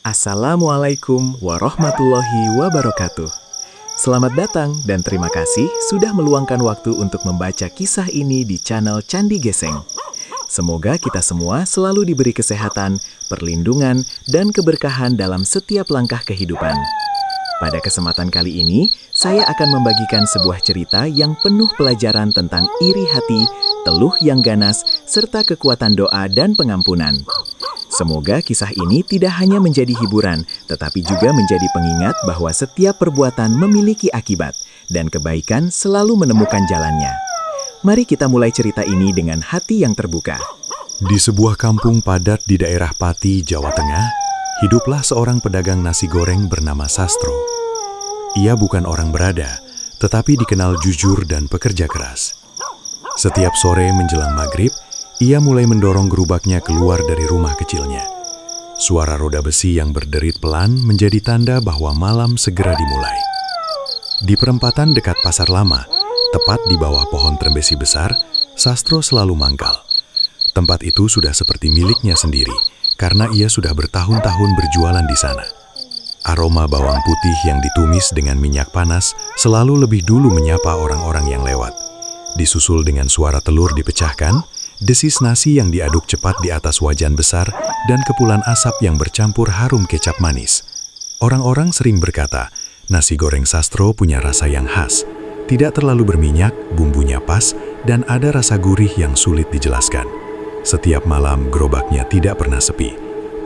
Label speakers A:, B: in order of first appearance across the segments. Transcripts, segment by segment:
A: Assalamualaikum warahmatullahi wabarakatuh. Selamat datang dan terima kasih sudah meluangkan waktu untuk membaca kisah ini di channel Candi Geseng. Semoga kita semua selalu diberi kesehatan, perlindungan, dan keberkahan dalam setiap langkah kehidupan. Pada kesempatan kali ini, saya akan membagikan sebuah cerita yang penuh pelajaran tentang iri hati, teluh yang ganas, serta kekuatan doa dan pengampunan. Semoga kisah ini tidak hanya menjadi hiburan, tetapi juga menjadi pengingat bahwa setiap perbuatan memiliki akibat, dan kebaikan selalu menemukan jalannya. Mari kita mulai cerita ini dengan hati yang terbuka.
B: Di sebuah kampung padat di daerah Pati, Jawa Tengah, hiduplah seorang pedagang nasi goreng bernama Sastro. Ia bukan orang berada, tetapi dikenal jujur dan pekerja keras. Setiap sore menjelang maghrib, ia mulai mendorong gerobaknya keluar dari rumah kecilnya. Suara roda besi yang berderit pelan menjadi tanda bahwa malam segera dimulai. Di perempatan dekat Pasar Lama, tepat di bawah pohon trembesi besar, Sastro selalu mangkal. Tempat itu sudah seperti miliknya sendiri, karena ia sudah bertahun-tahun berjualan di sana. Aroma bawang putih yang ditumis dengan minyak panas selalu lebih dulu menyapa orang-orang yang lewat. Disusul dengan suara telur dipecahkan, desis nasi yang diaduk cepat di atas wajan besar, dan kepulan asap yang bercampur harum kecap manis. Orang-orang sering berkata, nasi goreng Sastro punya rasa yang khas. Tidak terlalu berminyak, bumbunya pas, dan ada rasa gurih yang sulit dijelaskan. Setiap malam gerobaknya tidak pernah sepi.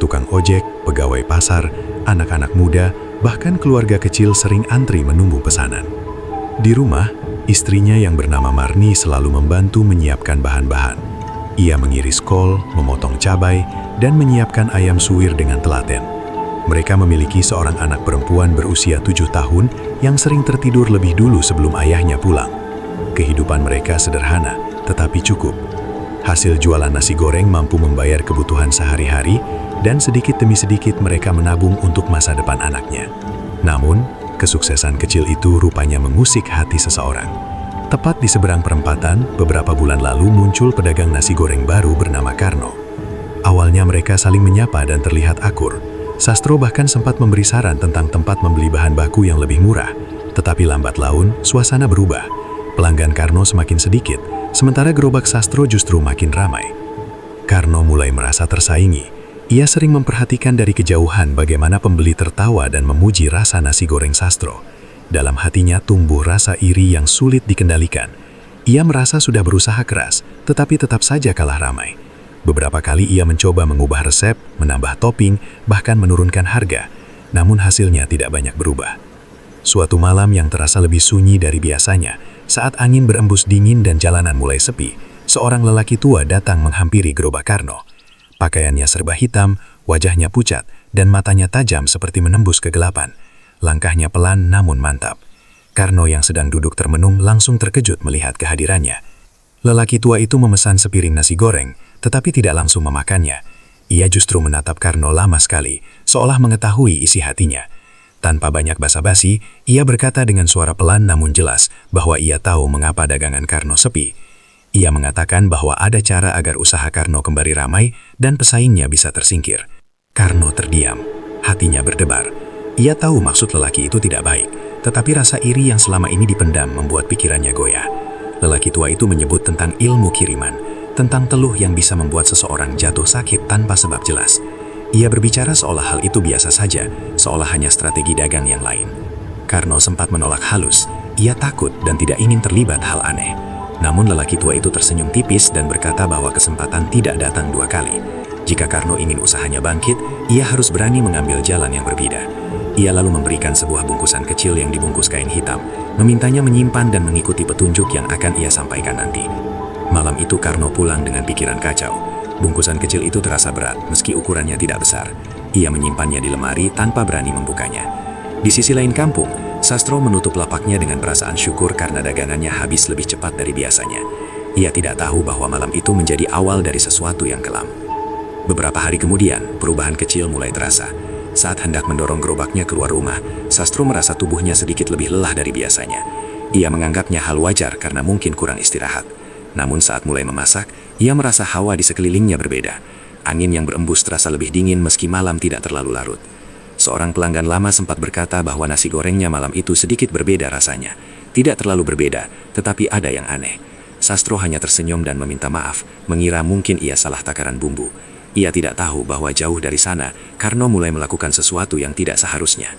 B: Tukang ojek, pegawai pasar, anak-anak muda, bahkan keluarga kecil sering antri menunggu pesanan. Di rumah, istrinya yang bernama Marni selalu membantu menyiapkan bahan-bahan. Ia mengiris kol, memotong cabai, dan menyiapkan ayam suwir dengan telaten. Mereka memiliki seorang anak perempuan berusia 7 tahun yang sering tertidur lebih dulu sebelum ayahnya pulang. Kehidupan mereka sederhana, tetapi cukup. Hasil jualan nasi goreng mampu membayar kebutuhan sehari-hari, dan sedikit demi sedikit mereka menabung untuk masa depan anaknya. Namun, kesuksesan kecil itu rupanya mengusik hati seseorang. Tepat di seberang perempatan, beberapa bulan lalu muncul pedagang nasi goreng baru bernama Karno. Awalnya mereka saling menyapa dan terlihat akur. Sastro bahkan sempat memberi saran tentang tempat membeli bahan baku yang lebih murah. Tetapi lambat laun, suasana berubah. Pelanggan Karno semakin sedikit, sementara gerobak Sastro justru makin ramai. Karno mulai merasa tersaingi. Ia sering memperhatikan dari kejauhan bagaimana pembeli tertawa dan memuji rasa nasi goreng Sastro. Dalam hatinya tumbuh rasa iri yang sulit dikendalikan. Ia merasa sudah berusaha keras, tetapi tetap saja kalah ramai. Beberapa kali ia mencoba mengubah resep, menambah topping, bahkan menurunkan harga. Namun hasilnya tidak banyak berubah. Suatu malam yang terasa lebih sunyi dari biasanya, saat angin berembus dingin dan jalanan mulai sepi, seorang lelaki tua datang menghampiri gerobak Karno. Pakaiannya serba hitam, wajahnya pucat, dan matanya tajam seperti menembus kegelapan. Langkahnya pelan namun mantap. Karno yang sedang duduk termenung langsung terkejut melihat kehadirannya. Lelaki tua itu memesan sepiring nasi goreng, tetapi tidak langsung memakannya. Ia justru menatap Karno lama sekali, seolah mengetahui isi hatinya. Tanpa banyak basa-basi, ia berkata dengan suara pelan namun jelas bahwa ia tahu mengapa dagangan Karno sepi. Ia mengatakan bahwa ada cara agar usaha Karno kembali ramai dan pesaingnya bisa tersingkir. Karno terdiam, hatinya berdebar. Ia tahu maksud lelaki itu tidak baik, tetapi rasa iri yang selama ini dipendam membuat pikirannya goyah. Lelaki tua itu menyebut tentang ilmu kiriman, tentang teluh yang bisa membuat seseorang jatuh sakit tanpa sebab jelas. Ia berbicara seolah hal itu biasa saja, seolah hanya strategi dagang yang lain. Karno sempat menolak halus, ia takut dan tidak ingin terlibat hal aneh. Namun lelaki tua itu tersenyum tipis dan berkata bahwa kesempatan tidak datang dua kali. Jika Karno ingin usahanya bangkit, ia harus berani mengambil jalan yang berbeda. Ia lalu memberikan sebuah bungkusan kecil yang dibungkus kain hitam, memintanya menyimpan dan mengikuti petunjuk yang akan ia sampaikan nanti. Malam itu Karno pulang dengan pikiran kacau. Bungkusan kecil itu terasa berat, meski ukurannya tidak besar. Ia menyimpannya di lemari tanpa berani membukanya. Di sisi lain kampung, Sastro menutup lapaknya dengan perasaan syukur karena dagangannya habis lebih cepat dari biasanya. Ia tidak tahu bahwa malam itu menjadi awal dari sesuatu yang kelam. Beberapa hari kemudian, perubahan kecil mulai terasa. Saat hendak mendorong gerobaknya keluar rumah, Sastro merasa tubuhnya sedikit lebih lelah dari biasanya. Ia menganggapnya hal wajar karena mungkin kurang istirahat. Namun saat mulai memasak, ia merasa hawa di sekelilingnya berbeda. Angin yang berembus terasa lebih dingin meski malam tidak terlalu larut.
C: Seorang pelanggan lama sempat berkata bahwa nasi gorengnya malam itu sedikit berbeda rasanya. Tidak terlalu berbeda, tetapi ada yang aneh. Sastro hanya tersenyum dan meminta maaf, mengira mungkin ia salah takaran bumbu. Ia tidak tahu bahwa jauh dari sana, Karno mulai melakukan sesuatu yang tidak seharusnya.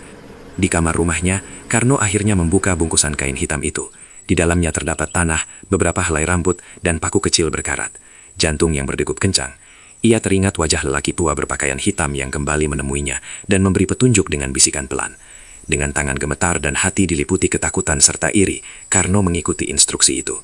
C: Di kamar rumahnya, Karno akhirnya membuka bungkusan kain hitam itu. Di dalamnya terdapat tanah, beberapa helai rambut, dan paku kecil berkarat. Jantung yang berdegup kencang. Ia teringat wajah lelaki tua berpakaian hitam yang kembali menemuinya dan memberi petunjuk dengan bisikan pelan. Dengan tangan gemetar dan hati diliputi ketakutan serta iri, Karno mengikuti instruksi itu.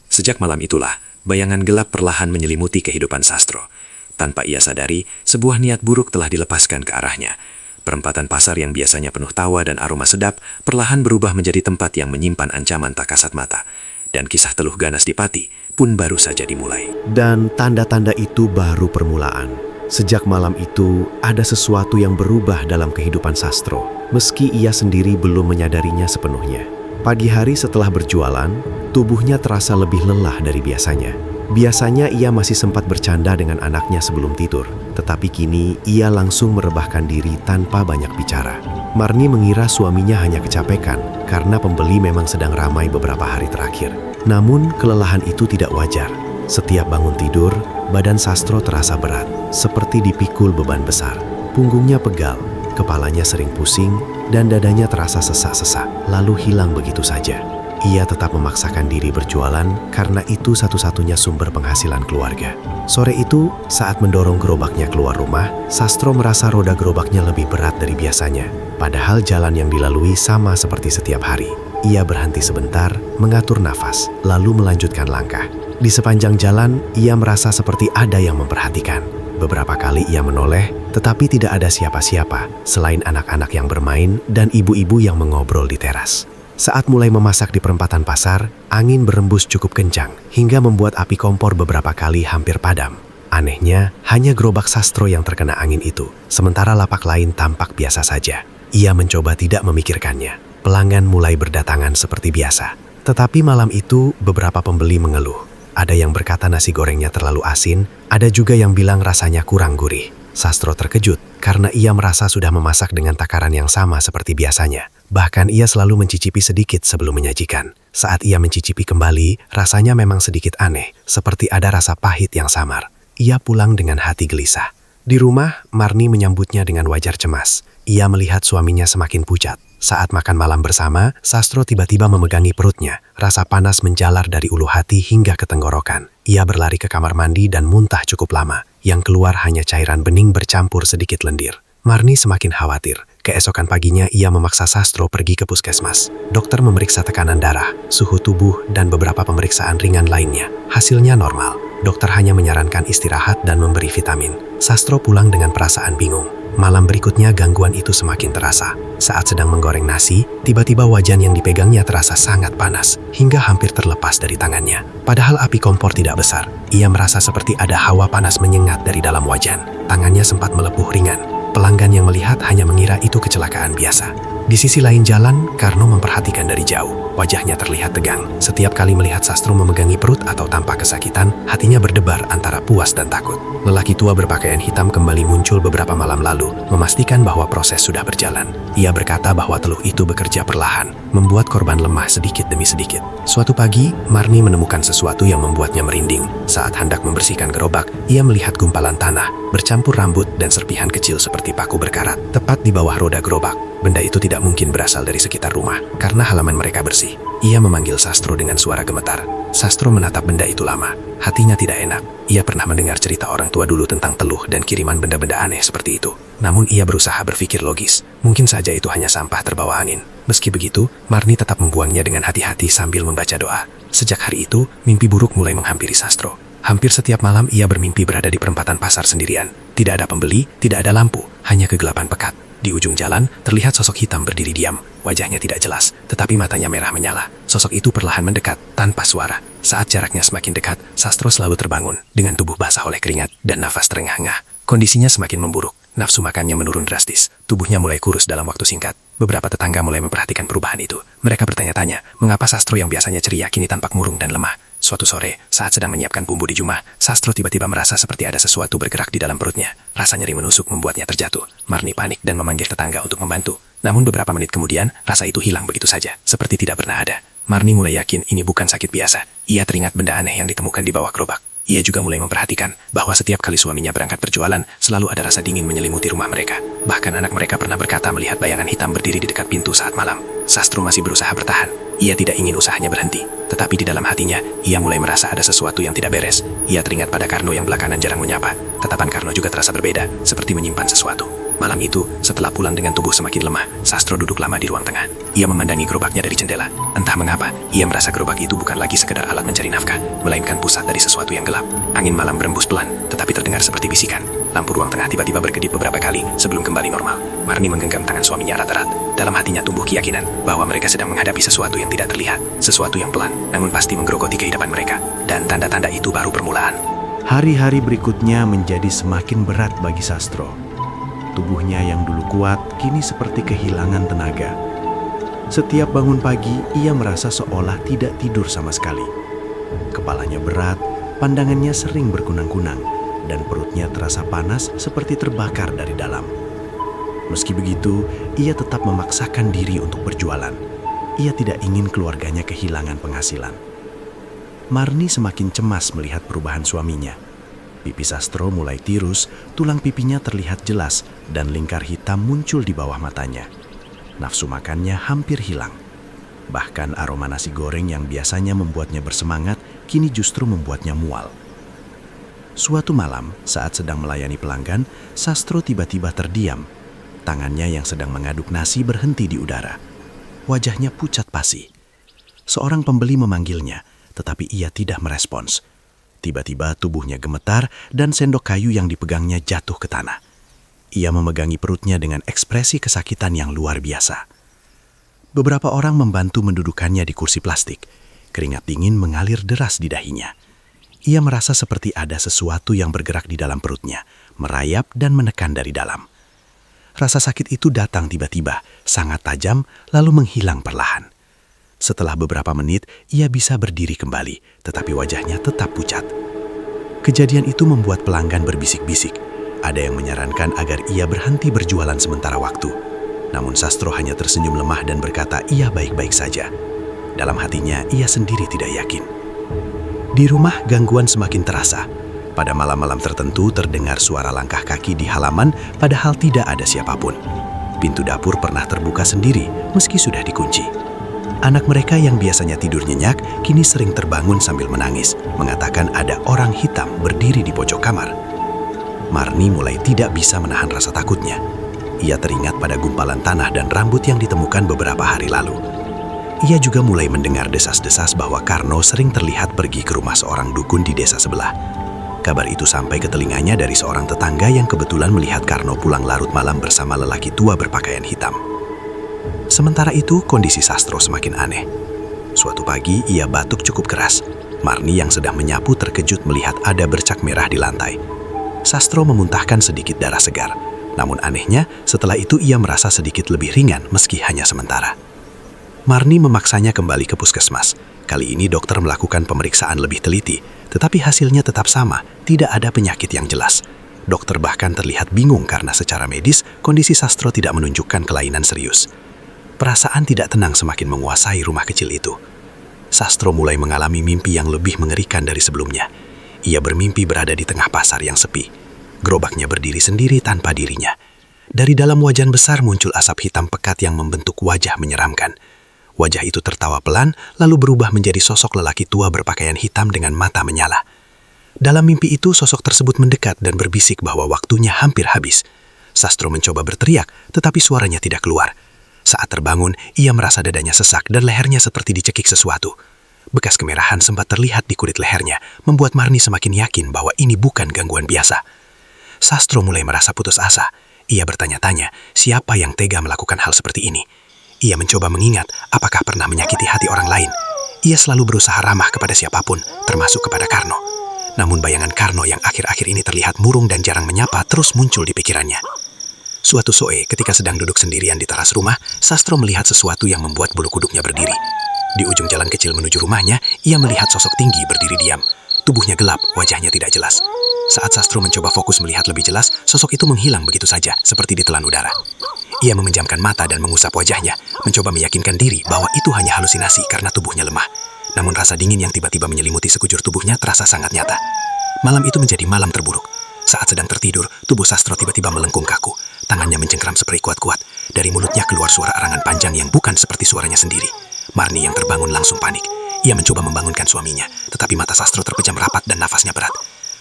C: Sejak malam itulah, bayangan gelap perlahan menyelimuti kehidupan Sastro. Tanpa ia sadari, sebuah niat buruk telah dilepaskan ke arahnya. Perempatan pasar yang biasanya penuh tawa dan aroma sedap, perlahan berubah menjadi tempat yang menyimpan ancaman tak kasat mata. Dan kisah Teluh Ganas di Pati pun baru saja dimulai.
D: Dan tanda-tanda itu baru permulaan. Sejak malam itu, ada sesuatu yang berubah dalam kehidupan Sastro, meski ia sendiri belum menyadarinya sepenuhnya. Pagi hari setelah berjualan, tubuhnya terasa lebih lelah dari biasanya. Biasanya ia masih sempat bercanda dengan anaknya sebelum tidur, tetapi kini ia langsung merebahkan diri tanpa banyak bicara. Marni mengira suaminya hanya kecapekan karena pembeli memang sedang ramai beberapa hari terakhir. Namun kelelahan itu tidak wajar. Setiap bangun tidur, badan Sastro terasa berat, seperti dipikul beban besar. Punggungnya pegal, kepalanya sering pusing, dan dadanya terasa sesak-sesak, lalu hilang begitu saja. Ia tetap memaksakan diri berjualan karena itu satu-satunya sumber penghasilan keluarga. Sore itu, saat mendorong gerobaknya keluar rumah, Sastro merasa roda gerobaknya lebih berat dari biasanya. Padahal jalan yang dilalui sama seperti setiap hari. Ia berhenti sebentar, mengatur nafas, lalu melanjutkan langkah. Di sepanjang jalan, ia merasa seperti ada yang memperhatikan. Beberapa kali ia menoleh, tetapi tidak ada siapa-siapa selain anak-anak yang bermain dan ibu-ibu yang mengobrol di teras. Saat mulai memasak di perempatan pasar, angin berembus cukup kencang hingga membuat api kompor beberapa kali hampir padam. Anehnya, hanya gerobak Sastro yang terkena angin itu, sementara lapak lain tampak biasa saja. Ia mencoba tidak memikirkannya. Pelanggan mulai berdatangan seperti biasa. Tetapi malam itu, beberapa pembeli mengeluh. Ada yang berkata nasi gorengnya terlalu asin, ada juga yang bilang rasanya kurang gurih. Sastro terkejut karena ia merasa sudah memasak dengan takaran yang sama seperti biasanya. Bahkan ia selalu mencicipi sedikit sebelum menyajikan. Saat ia mencicipi kembali, rasanya memang sedikit aneh, seperti ada rasa pahit yang samar. Ia pulang dengan hati gelisah. Di rumah, Marni menyambutnya dengan wajar cemas. Ia melihat suaminya semakin pucat. Saat makan malam bersama, Sastro tiba-tiba memegangi perutnya. Rasa panas menjalar dari ulu hati hingga ke tenggorokan. Ia berlari ke kamar mandi dan muntah cukup lama. Yang keluar hanya cairan bening bercampur sedikit lendir. Marni semakin khawatir. Keesokan paginya ia memaksa Sastro pergi ke puskesmas. Dokter memeriksa tekanan darah, suhu tubuh, dan beberapa pemeriksaan ringan lainnya. Hasilnya normal. Dokter hanya menyarankan istirahat dan memberi vitamin. Sastro pulang dengan perasaan bingung. Malam berikutnya gangguan itu semakin terasa. Saat sedang menggoreng nasi, tiba-tiba wajan yang dipegangnya terasa sangat panas, hingga hampir terlepas dari tangannya. Padahal api kompor tidak besar. Ia merasa seperti ada hawa panas menyengat dari dalam wajan. Tangannya sempat melepuh ringan. Pelanggan yang melihat hanya mengira itu kecelakaan biasa. Di sisi lain jalan, Karno memperhatikan dari jauh. Wajahnya terlihat tegang. Setiap kali melihat Sastro memegangi perut atau tampak kesakitan, hatinya berdebar antara puas dan takut. Lelaki tua berpakaian hitam kembali muncul beberapa malam lalu, memastikan bahwa proses sudah berjalan. Ia berkata bahwa teluh itu bekerja perlahan, membuat korban lemah sedikit demi sedikit. Suatu pagi, Marni menemukan sesuatu yang membuatnya merinding. Saat hendak membersihkan gerobak, ia melihat gumpalan tanah, bercampur rambut dan serpihan kecil seperti paku berkarat, tepat di bawah roda gerobak. Benda itu tidak mungkin berasal dari sekitar rumah, karena halaman mereka bersih. Ia memanggil Sastro dengan suara gemetar. Sastro menatap benda itu lama. Hatinya tidak enak. Ia pernah mendengar cerita orang tua dulu tentang teluh dan kiriman benda-benda aneh seperti itu. Namun ia berusaha berpikir logis. Mungkin saja itu hanya sampah terbawa angin. Meski begitu, Marni tetap membuangnya dengan hati-hati sambil membaca doa. Sejak hari itu, mimpi buruk mulai menghampiri Sastro. Hampir setiap malam ia bermimpi berada di perempatan pasar sendirian. Tidak ada pembeli, tidak ada lampu, hanya kegelapan pekat. Di ujung jalan, terlihat sosok hitam berdiri diam. Wajahnya tidak jelas, tetapi matanya merah menyala. Sosok itu perlahan mendekat, tanpa suara. Saat jaraknya semakin dekat, Sastro selalu terbangun, dengan tubuh basah oleh keringat dan nafas terengah-engah. Kondisinya semakin memburuk. Nafsu makannya menurun drastis. Tubuhnya mulai kurus dalam waktu singkat. Beberapa tetangga mulai memperhatikan perubahan itu. Mereka bertanya-tanya, mengapa Sastro yang biasanya ceria kini tampak murung dan lemah.
E: Suatu sore, saat sedang menyiapkan bumbu di jumah, Sastro tiba-tiba merasa seperti ada sesuatu bergerak di dalam perutnya. Rasa nyeri menusuk membuatnya terjatuh. Marni panik dan memanggil tetangga untuk membantu. Namun beberapa menit kemudian, rasa itu hilang begitu saja, seperti tidak pernah ada. Marni mulai yakin ini bukan sakit biasa. Ia teringat benda aneh yang ditemukan di bawah gerobak. Ia juga mulai memperhatikan bahwa setiap kali suaminya berangkat berjualan, selalu ada rasa dingin menyelimuti rumah mereka. Bahkan anak mereka pernah berkata melihat bayangan hitam berdiri di dekat pintu saat malam. Sastro masih berusaha bertahan. Ia tidak ingin usahanya berhenti. Tetapi di dalam hatinya, ia mulai merasa ada sesuatu yang tidak beres. Ia teringat pada Karno yang belakangan jarang menyapa. Tatapan Karno juga terasa berbeda, seperti menyimpan sesuatu. Malam itu, setelah pulang dengan tubuh semakin lemah, Sastro duduk lama di ruang tengah. Ia memandangi gerobaknya dari jendela. Entah mengapa, ia merasa gerobak itu bukan lagi sekedar alat mencari nafkah, melainkan pusat dari sesuatu yang gelap. Angin malam berembus pelan, tetapi terdengar seperti bisikan. Lampu ruang tengah tiba-tiba berkedip beberapa kali sebelum kembali normal. Marni menggenggam tangan suaminya erat-erat. Dalam hatinya tumbuh keyakinan bahwa mereka sedang menghadapi sesuatu yang tidak terlihat, sesuatu yang pelan, namun pasti menggerogoti kehidupan mereka. Dan tanda-tanda itu baru permulaan.
D: Hari-hari berikutnya menjadi semakin berat bagi Sastro. Tubuhnya yang dulu kuat kini seperti kehilangan tenaga. Setiap bangun pagi, ia merasa seolah tidak tidur sama sekali. Kepalanya berat, pandangannya sering berkunang-kunang, dan perutnya terasa panas seperti terbakar dari dalam. Meski begitu, ia tetap memaksakan diri untuk berjualan. Ia tidak ingin keluarganya kehilangan penghasilan. Marni semakin cemas melihat perubahan suaminya. Pipi Sastro mulai tirus, tulang pipinya terlihat jelas, dan lingkar hitam muncul di bawah matanya. Nafsu makannya hampir hilang. Bahkan aroma nasi goreng yang biasanya membuatnya bersemangat, kini justru membuatnya mual. Suatu malam, saat sedang melayani pelanggan, Sastro tiba-tiba terdiam. Tangannya yang sedang mengaduk nasi berhenti di udara. Wajahnya pucat pasi. Seorang pembeli memanggilnya, tetapi ia tidak merespons. Tiba-tiba tubuhnya gemetar dan sendok kayu yang dipegangnya jatuh ke tanah. Ia memegangi perutnya dengan ekspresi kesakitan yang luar biasa. Beberapa orang membantu mendudukannya di kursi plastik. Keringat dingin mengalir deras di dahinya. Ia merasa seperti ada sesuatu yang bergerak di dalam perutnya, merayap dan menekan dari dalam. Rasa sakit itu datang tiba-tiba, sangat tajam, lalu menghilang perlahan. Setelah beberapa menit, ia bisa berdiri kembali, tetapi wajahnya tetap pucat. Kejadian itu membuat pelanggan berbisik-bisik. Ada yang menyarankan agar ia berhenti berjualan sementara waktu. Namun Sastro hanya tersenyum lemah dan berkata ia baik-baik saja. Dalam hatinya, ia sendiri tidak yakin. Di rumah, gangguan semakin terasa. Pada malam-malam tertentu terdengar suara langkah kaki di halaman, padahal tidak ada siapapun. Pintu dapur pernah terbuka sendiri, meski sudah dikunci. Anak mereka yang biasanya tidur nyenyak, kini sering terbangun sambil menangis, mengatakan ada orang hitam berdiri di pojok kamar. Marni mulai tidak bisa menahan rasa takutnya. Ia teringat pada gumpalan tanah dan rambut yang ditemukan beberapa hari lalu. Ia juga mulai mendengar desas-desas bahwa Karno sering terlihat pergi ke rumah seorang dukun di desa sebelah. Kabar itu sampai ke telinganya dari seorang tetangga yang kebetulan melihat Karno pulang larut malam bersama lelaki tua berpakaian hitam. Sementara itu, kondisi Sastro semakin aneh. Suatu pagi, ia batuk cukup keras. Marni yang sedang menyapu terkejut melihat ada bercak merah di lantai. Sastro memuntahkan sedikit darah segar. Namun anehnya, setelah itu ia merasa sedikit lebih ringan meski hanya sementara. Marni memaksanya kembali ke puskesmas. Kali ini dokter melakukan pemeriksaan lebih teliti, tetapi hasilnya tetap sama, tidak ada penyakit yang jelas. Dokter bahkan terlihat bingung karena secara medis, kondisi Sastro tidak menunjukkan kelainan serius. Perasaan tidak tenang semakin menguasai rumah kecil itu. Sastro mulai mengalami mimpi yang lebih mengerikan dari sebelumnya. Ia bermimpi berada di tengah pasar yang sepi. Gerobaknya berdiri sendiri tanpa dirinya. Dari dalam wajan besar muncul asap hitam pekat yang membentuk wajah menyeramkan. Wajah itu tertawa pelan, lalu berubah menjadi sosok lelaki tua berpakaian hitam dengan mata menyala. Dalam mimpi itu, sosok tersebut mendekat dan berbisik bahwa waktunya hampir habis. Sastro mencoba berteriak, tetapi suaranya tidak keluar. Saat terbangun, ia merasa dadanya sesak dan lehernya seperti dicekik sesuatu. Bekas kemerahan sempat terlihat di kulit lehernya, membuat Marni semakin yakin bahwa ini bukan gangguan biasa. Sastro mulai merasa putus asa. Ia bertanya-tanya, siapa yang tega melakukan hal seperti ini? Ia mencoba mengingat apakah pernah menyakiti hati orang lain. Ia selalu berusaha ramah kepada siapapun, termasuk kepada Karno. Namun bayangan Karno yang akhir-akhir ini terlihat murung dan jarang menyapa terus muncul di pikirannya. Suatu sore, ketika sedang duduk sendirian di teras rumah, Sastro melihat sesuatu yang membuat bulu kuduknya berdiri.
E: Di ujung jalan kecil menuju rumahnya, ia melihat sosok tinggi berdiri diam. Tubuhnya gelap, wajahnya tidak jelas. Saat Sastro mencoba fokus melihat lebih jelas, sosok itu menghilang begitu saja, seperti ditelan udara. Ia memejamkan mata dan mengusap wajahnya, mencoba meyakinkan diri bahwa itu hanya halusinasi karena tubuhnya lemah. Namun rasa dingin yang tiba-tiba menyelimuti sekujur tubuhnya terasa sangat nyata. Malam itu menjadi malam terburuk. Saat sedang tertidur, tubuh Sastro tiba-tiba melengkung kaku. Tangannya mencengkram spray kuat-kuat. Dari mulutnya keluar suara arangan panjang yang bukan seperti suaranya sendiri. Marni yang terbangun langsung panik. Ia mencoba membangunkan suaminya, tetapi mata Sastro terpejam rapat dan nafasnya berat.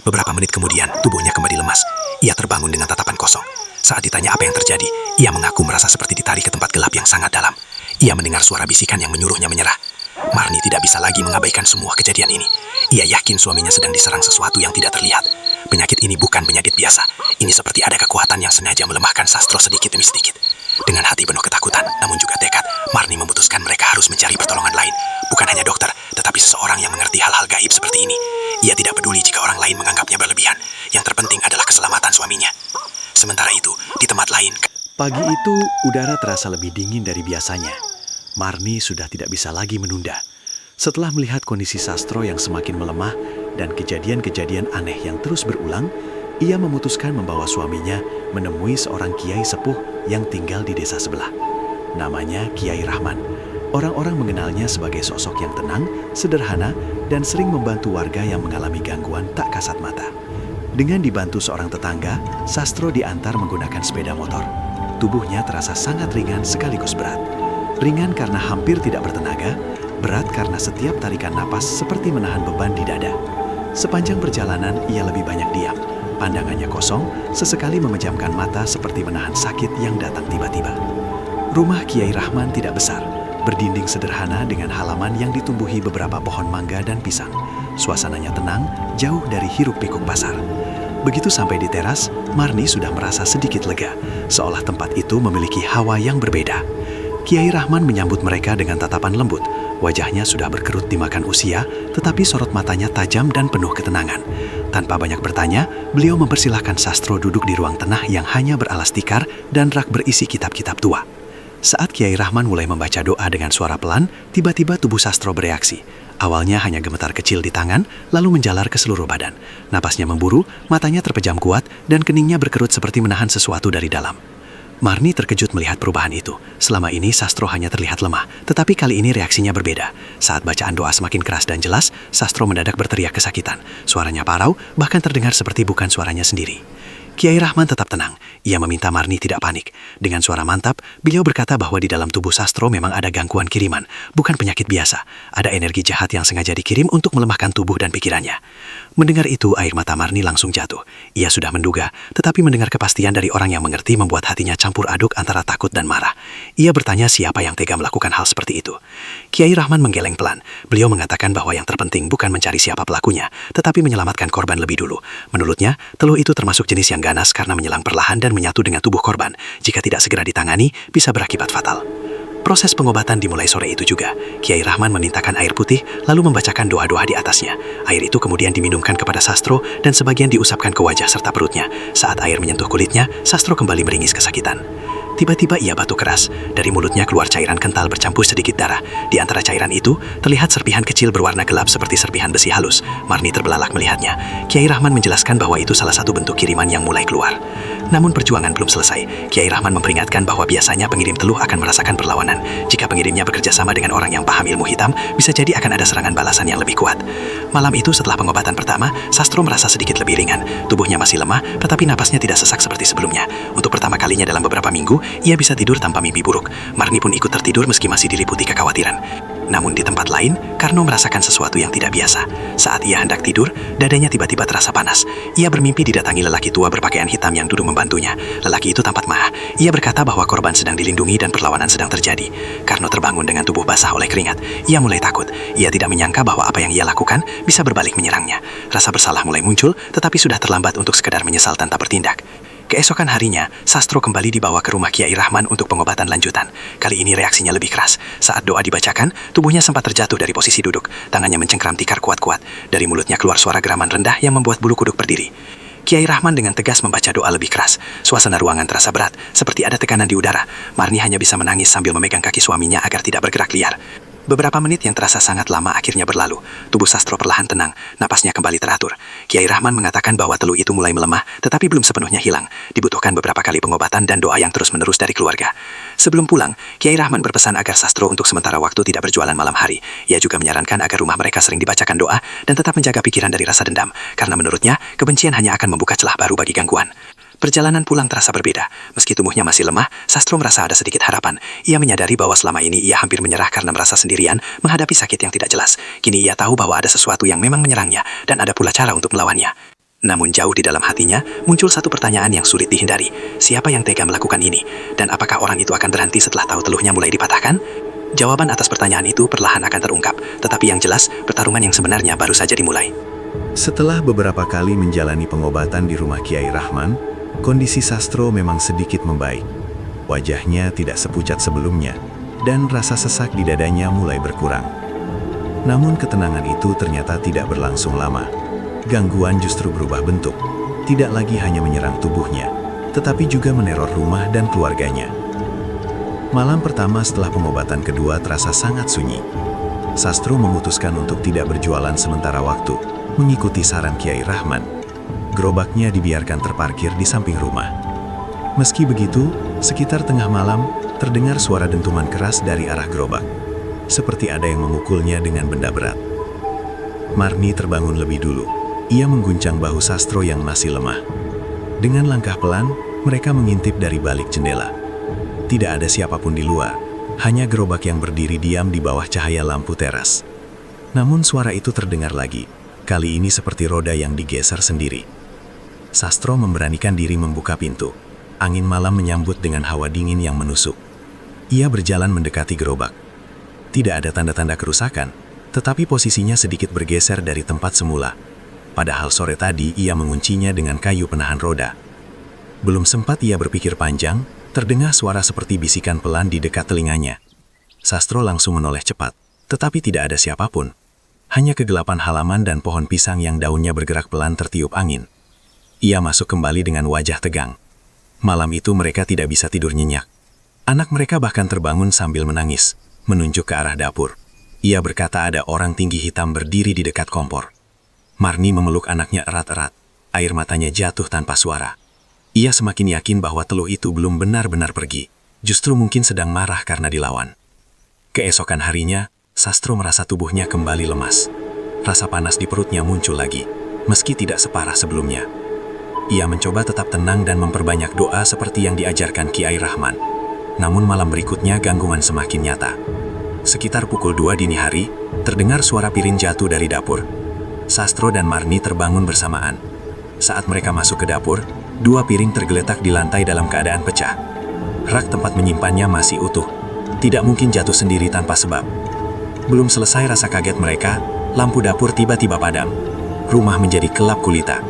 E: Beberapa menit kemudian, tubuhnya kembali lemas. Ia terbangun dengan tatapan kosong. Saat ditanya apa yang terjadi, ia mengaku merasa seperti ditarik ke tempat gelap yang sangat dalam. Ia mendengar suara bisikan yang menyuruhnya menyerah. Marni tidak bisa lagi mengabaikan semua kejadian ini. Ia yakin suaminya sedang diserang sesuatu yang tidak terlihat. Penyakit ini bukan penyakit biasa. Ini seperti ada kekuatan yang sengaja melemahkan Sastro sedikit demi sedikit. Dengan hati penuh ketakutan, namun juga tekad, Marni memutuskan mereka harus mencari pertolongan lain. Bukan hanya dokter, tetapi seseorang yang mengerti hal-hal gaib seperti ini. Ia tidak peduli jika orang lain menganggapnya berlebihan. Yang terpenting adalah keselamatan suaminya. Sementara itu, di tempat lain...
D: Pagi itu, udara terasa lebih dingin dari biasanya. Marni sudah tidak bisa lagi menunda. Setelah melihat kondisi Sastro yang semakin melemah dan kejadian-kejadian aneh yang terus berulang, ia memutuskan membawa suaminya menemui seorang kiai sepuh yang tinggal di desa sebelah. Namanya Kiai Rahman. Orang-orang mengenalnya sebagai sosok yang tenang, sederhana, dan sering membantu warga yang mengalami gangguan tak kasat mata. Dengan dibantu seorang tetangga, Sastro diantar menggunakan sepeda motor. Tubuhnya terasa sangat ringan sekaligus berat. Ringan karena hampir tidak bertenaga, berat karena setiap tarikan napas seperti menahan beban di dada. Sepanjang perjalanan, ia lebih banyak diam. Pandangannya kosong, sesekali memejamkan mata seperti menahan sakit yang datang tiba-tiba. Rumah Kiai Rahman tidak besar, berdinding sederhana dengan halaman yang ditumbuhi beberapa pohon mangga dan pisang. Suasananya tenang, jauh dari hiruk-pikuk pasar. Begitu sampai di teras, Marni sudah merasa sedikit lega, seolah tempat itu memiliki hawa yang berbeda. Kiai Rahman menyambut mereka dengan tatapan lembut. Wajahnya sudah berkerut dimakan usia, tetapi sorot matanya tajam dan penuh ketenangan. Tanpa banyak bertanya, beliau mempersilahkan Sastro duduk di ruang tengah yang hanya beralas tikar dan rak berisi kitab-kitab tua. Saat Kiai Rahman mulai membaca doa dengan suara pelan, tiba-tiba tubuh Sastro bereaksi. Awalnya hanya gemetar kecil di tangan, lalu menjalar ke seluruh badan. Napasnya memburu, matanya terpejam kuat, dan keningnya berkerut seperti menahan sesuatu dari dalam. Marni terkejut melihat perubahan itu. Selama ini Sastro hanya terlihat lemah, tetapi kali ini reaksinya berbeda. Saat bacaan doa semakin keras dan jelas, Sastro mendadak berteriak kesakitan. Suaranya parau, bahkan terdengar seperti bukan suaranya sendiri. Kiai Rahman tetap tenang. Ia meminta Marni tidak panik. Dengan suara mantap, beliau berkata bahwa di dalam tubuh Sastro memang ada gangguan kiriman, bukan penyakit biasa. Ada energi jahat yang sengaja dikirim untuk melemahkan tubuh dan pikirannya. Mendengar itu, air mata Marni langsung jatuh. Ia sudah menduga, tetapi mendengar kepastian dari orang yang mengerti membuat hatinya campur aduk antara takut dan marah. Ia bertanya siapa yang tega melakukan hal seperti itu. Kiai Rahman menggeleng pelan. Beliau mengatakan bahwa yang terpenting bukan mencari siapa pelakunya, tetapi menyelamatkan korban lebih dulu. Menurutnya, teluh itu termasuk jenis yang ganas karena menyelang perlahan dan menyatu dengan tubuh korban. Jika tidak segera ditangani, bisa berakibat fatal. Proses pengobatan dimulai sore itu juga. Kiai Rahman memintakan air putih, lalu membacakan doa-doa di atasnya. Air itu kemudian diminumkan kepada Sastro dan sebagian diusapkan ke wajah serta perutnya. Saat air menyentuh kulitnya, Sastro kembali meringis kesakitan. Tiba-tiba ia batuk keras. Dari mulutnya keluar cairan kental bercampur sedikit darah. Di antara cairan itu, terlihat serpihan kecil berwarna gelap seperti serpihan besi halus. Marni terbelalak melihatnya. Kiai Rahman menjelaskan bahwa itu salah satu bentuk kiriman yang mulai keluar. Namun perjuangan belum selesai. Kiai Rahman memperingatkan bahwa biasanya pengirim teluh akan merasakan perlawanan. Jika pengirimnya bekerja sama dengan orang yang paham ilmu hitam, bisa jadi akan ada serangan balasan yang lebih kuat. Malam itu setelah pengobatan pertama, Sastro merasa sedikit lebih ringan. Tubuhnya masih lemah, tetapi napasnya tidak sesak seperti sebelumnya. Untuk pertama kalinya dalam beberapa minggu, ia bisa tidur tanpa mimpi buruk. Marni pun ikut tertidur meski masih diliputi kekhawatiran. Namun di tempat lain, Karno merasakan sesuatu yang tidak biasa. Saat ia hendak tidur, dadanya tiba-tiba terasa panas. Ia bermimpi didatangi lelaki tua berpakaian hitam yang duduk membantunya. Lelaki itu tampak marah. Ia berkata bahwa korban sedang dilindungi dan perlawanan sedang terjadi. Karno terbangun dengan tubuh basah oleh keringat. Ia mulai takut. Ia tidak menyangka bahwa apa yang ia lakukan bisa berbalik menyerangnya. Rasa bersalah mulai muncul, tetapi sudah terlambat untuk sekedar menyesal tanpa bertindak. Keesokan harinya, Sastro kembali dibawa ke rumah Kiai Rahman untuk pengobatan lanjutan. Kali ini reaksinya lebih keras. Saat doa dibacakan, tubuhnya sempat terjatuh dari posisi duduk. Tangannya mencengkram tikar kuat-kuat. Dari mulutnya keluar suara geraman rendah yang membuat bulu kuduk berdiri. Kiai Rahman dengan tegas membaca doa lebih keras. Suasana ruangan terasa berat, seperti ada tekanan di udara. Marni hanya bisa menangis sambil memegang kaki suaminya agar tidak bergerak liar.
E: Beberapa menit yang terasa sangat lama akhirnya berlalu. Tubuh Sastro perlahan tenang, napasnya kembali teratur. Kiai Rahman mengatakan bahwa teluh itu mulai melemah, tetapi belum sepenuhnya hilang. Dibutuhkan beberapa kali pengobatan dan doa yang terus-menerus dari keluarga. Sebelum pulang, Kiai Rahman berpesan agar Sastro untuk sementara waktu tidak berjualan malam hari. Ia juga menyarankan agar rumah mereka sering dibacakan doa dan tetap menjaga pikiran dari rasa dendam, karena menurutnya, kebencian hanya akan membuka celah baru bagi gangguan. Perjalanan pulang terasa berbeda. Meski tubuhnya masih lemah, Sastro merasa ada sedikit harapan. Ia menyadari bahwa selama ini ia hampir menyerah karena merasa sendirian menghadapi sakit yang tidak jelas. Kini ia tahu bahwa ada sesuatu yang memang menyerangnya dan ada pula cara untuk melawannya. Namun jauh di dalam hatinya, muncul satu pertanyaan yang sulit dihindari. Siapa yang tega melakukan ini? Dan apakah orang itu akan berhenti setelah tahu teluhnya mulai dipatahkan? Jawaban atas pertanyaan itu perlahan akan terungkap. Tetapi yang jelas, pertarungan yang sebenarnya baru saja dimulai.
A: Setelah beberapa kali menjalani pengobatan di rumah Kiai Rahman, kondisi Sastro memang sedikit membaik. Wajahnya tidak sepucat sebelumnya, dan rasa sesak di dadanya mulai berkurang. Namun ketenangan itu ternyata tidak berlangsung lama. Gangguan justru berubah bentuk, tidak lagi hanya menyerang tubuhnya, tetapi juga meneror rumah dan keluarganya. Malam pertama setelah pengobatan kedua terasa sangat sunyi. Sastro memutuskan untuk tidak berjualan sementara waktu, mengikuti saran Kiai Rahman. Gerobaknya dibiarkan terparkir di samping rumah. Meski begitu, sekitar tengah malam, terdengar suara dentuman keras dari arah gerobak. Seperti ada yang memukulnya dengan benda berat. Marni terbangun lebih dulu. Ia mengguncang bahu Sastro yang masih lemah. Dengan langkah pelan, mereka mengintip dari balik jendela. Tidak ada siapapun di luar, hanya gerobak yang berdiri diam di bawah cahaya lampu teras. Namun suara itu terdengar lagi, kali ini seperti roda yang digeser sendiri. Sastro memberanikan diri membuka pintu. Angin malam menyambut dengan hawa dingin yang menusuk. Ia berjalan mendekati gerobak. Tidak ada tanda-tanda kerusakan, tetapi posisinya sedikit bergeser dari tempat semula. Padahal sore tadi ia menguncinya dengan kayu penahan roda. Belum sempat ia berpikir panjang, terdengar suara seperti bisikan pelan di dekat telinganya. Sastro langsung menoleh cepat, tetapi tidak ada siapapun. Hanya kegelapan halaman dan pohon pisang yang daunnya bergerak pelan tertiup angin. Ia masuk kembali dengan wajah tegang. Malam itu mereka tidak bisa tidur nyenyak. Anak mereka bahkan terbangun sambil menangis, menunjuk ke arah dapur. Ia berkata ada orang tinggi hitam berdiri di dekat kompor. Marni memeluk anaknya erat-erat. Air matanya jatuh tanpa suara. Ia semakin yakin bahwa teluh itu belum benar-benar pergi. Justru mungkin sedang marah karena dilawan. Keesokan harinya, Sastro merasa tubuhnya kembali lemas. Rasa panas di perutnya muncul lagi, meski tidak separah sebelumnya. Ia mencoba tetap tenang dan memperbanyak doa seperti yang diajarkan Kiai Rahman. Namun malam berikutnya gangguan semakin nyata. Sekitar pukul 2 dini hari, terdengar suara piring jatuh dari dapur. Sastro dan Marni terbangun bersamaan. Saat mereka masuk ke dapur, 2 piring tergeletak di lantai dalam keadaan pecah. Rak tempat menyimpannya masih utuh. Tidak mungkin jatuh sendiri tanpa sebab. Belum selesai rasa kaget mereka, lampu dapur tiba-tiba padam. Rumah menjadi gelap gulita.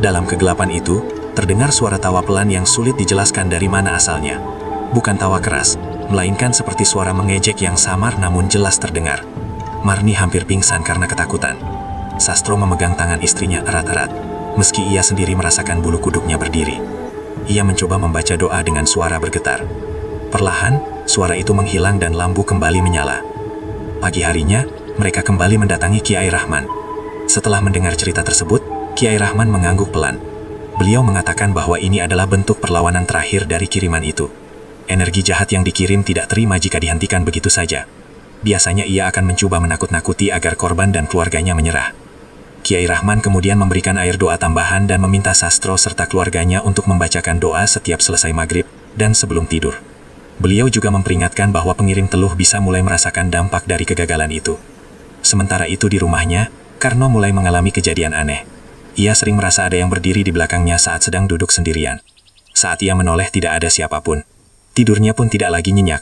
A: Dalam kegelapan itu, terdengar suara tawa pelan yang sulit dijelaskan dari mana asalnya. Bukan tawa keras, melainkan seperti suara mengejek yang samar namun jelas terdengar. Marni hampir pingsan karena ketakutan. Sastro memegang tangan istrinya erat-erat, meski ia sendiri merasakan bulu kuduknya berdiri. Ia mencoba membaca doa dengan suara bergetar. Perlahan, suara itu menghilang dan lampu kembali menyala. Pagi harinya, mereka kembali mendatangi Kiai Rahman. Setelah mendengar cerita tersebut, Kiai Rahman mengangguk pelan. Beliau mengatakan bahwa ini adalah bentuk perlawanan terakhir dari kiriman itu. Energi jahat yang dikirim tidak terima jika dihentikan begitu saja. Biasanya ia akan mencoba menakut-nakuti agar korban dan keluarganya menyerah. Kiai Rahman kemudian memberikan air doa tambahan dan meminta Sastro serta keluarganya untuk membacakan doa setiap selesai maghrib dan sebelum tidur. Beliau juga memperingatkan bahwa pengirim teluh bisa mulai merasakan dampak dari kegagalan itu. Sementara itu di rumahnya, Karno mulai mengalami kejadian aneh. Ia sering merasa ada yang berdiri di belakangnya saat sedang duduk sendirian. Saat ia menoleh tidak ada siapapun. Tidurnya pun tidak lagi nyenyak.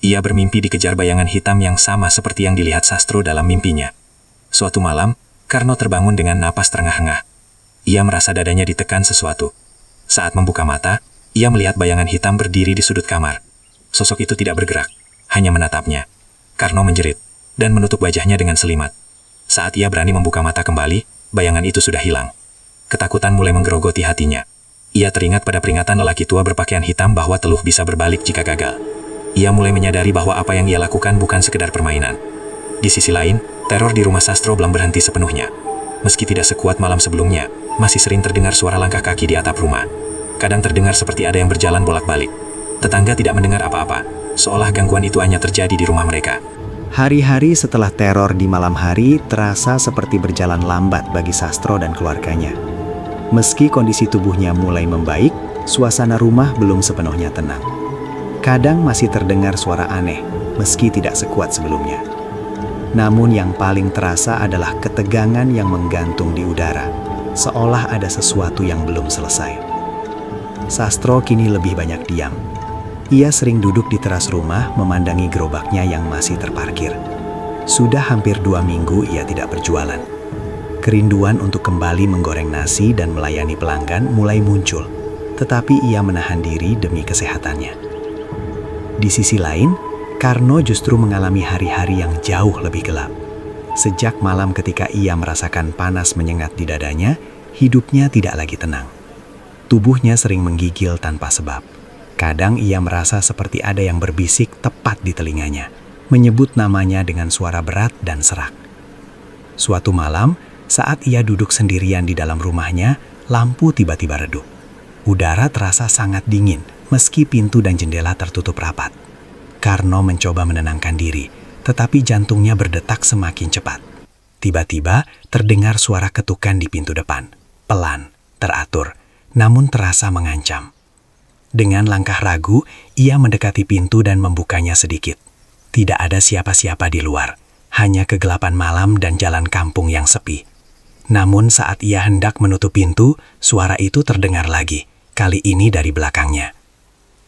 A: Ia bermimpi dikejar bayangan hitam yang sama seperti yang dilihat Sastro dalam mimpinya. Suatu malam, Karno terbangun dengan napas terengah-engah. Ia merasa dadanya ditekan sesuatu. Saat membuka mata, ia melihat bayangan hitam berdiri di sudut kamar. Sosok itu tidak bergerak, hanya menatapnya. Karno menjerit, dan menutup wajahnya dengan selimat. Saat ia berani membuka mata kembali, bayangan itu sudah hilang. Ketakutan mulai menggerogoti hatinya. Ia teringat pada peringatan lelaki tua berpakaian hitam bahwa teluh bisa berbalik jika gagal. Ia mulai menyadari bahwa apa yang ia lakukan bukan sekedar permainan.
C: Di sisi lain, teror di rumah Sastro belum berhenti sepenuhnya. Meski tidak sekuat malam sebelumnya, masih sering terdengar suara langkah kaki di atap rumah. Kadang terdengar seperti ada yang berjalan bolak-balik. Tetangga tidak mendengar apa-apa, seolah gangguan itu hanya terjadi di rumah mereka.
F: Hari-hari setelah teror di malam hari terasa seperti berjalan lambat bagi Sastro dan keluarganya. Meski kondisi tubuhnya mulai membaik, suasana rumah belum sepenuhnya tenang. Kadang masih terdengar suara aneh, meski tidak sekuat sebelumnya. Namun yang paling terasa adalah ketegangan yang menggantung di udara, seolah ada sesuatu yang belum selesai. Sastro kini lebih banyak diam. Ia sering duduk di teras rumah memandangi gerobaknya yang masih terparkir. Sudah hampir 2 minggu ia tidak berjualan. Kerinduan untuk kembali menggoreng nasi dan melayani pelanggan mulai muncul, tetapi ia menahan diri demi kesehatannya. Di sisi lain, Karno justru mengalami hari-hari yang jauh lebih gelap. Sejak malam ketika ia merasakan panas menyengat di dadanya, hidupnya tidak lagi tenang. Tubuhnya sering menggigil tanpa sebab. Kadang ia merasa seperti ada yang berbisik tepat di telinganya, menyebut namanya dengan suara berat dan serak. Suatu malam, saat ia duduk sendirian di dalam rumahnya, lampu tiba-tiba redup. Udara terasa sangat dingin, meski pintu dan jendela tertutup rapat. Karno mencoba menenangkan diri, tetapi jantungnya berdetak semakin cepat. Tiba-tiba terdengar suara ketukan di pintu depan. Pelan, teratur, namun terasa mengancam. Dengan langkah ragu, ia mendekati pintu dan membukanya sedikit. Tidak ada siapa-siapa di luar, hanya kegelapan malam dan jalan kampung yang sepi. Namun saat ia hendak menutup pintu, suara itu terdengar lagi, kali ini dari belakangnya.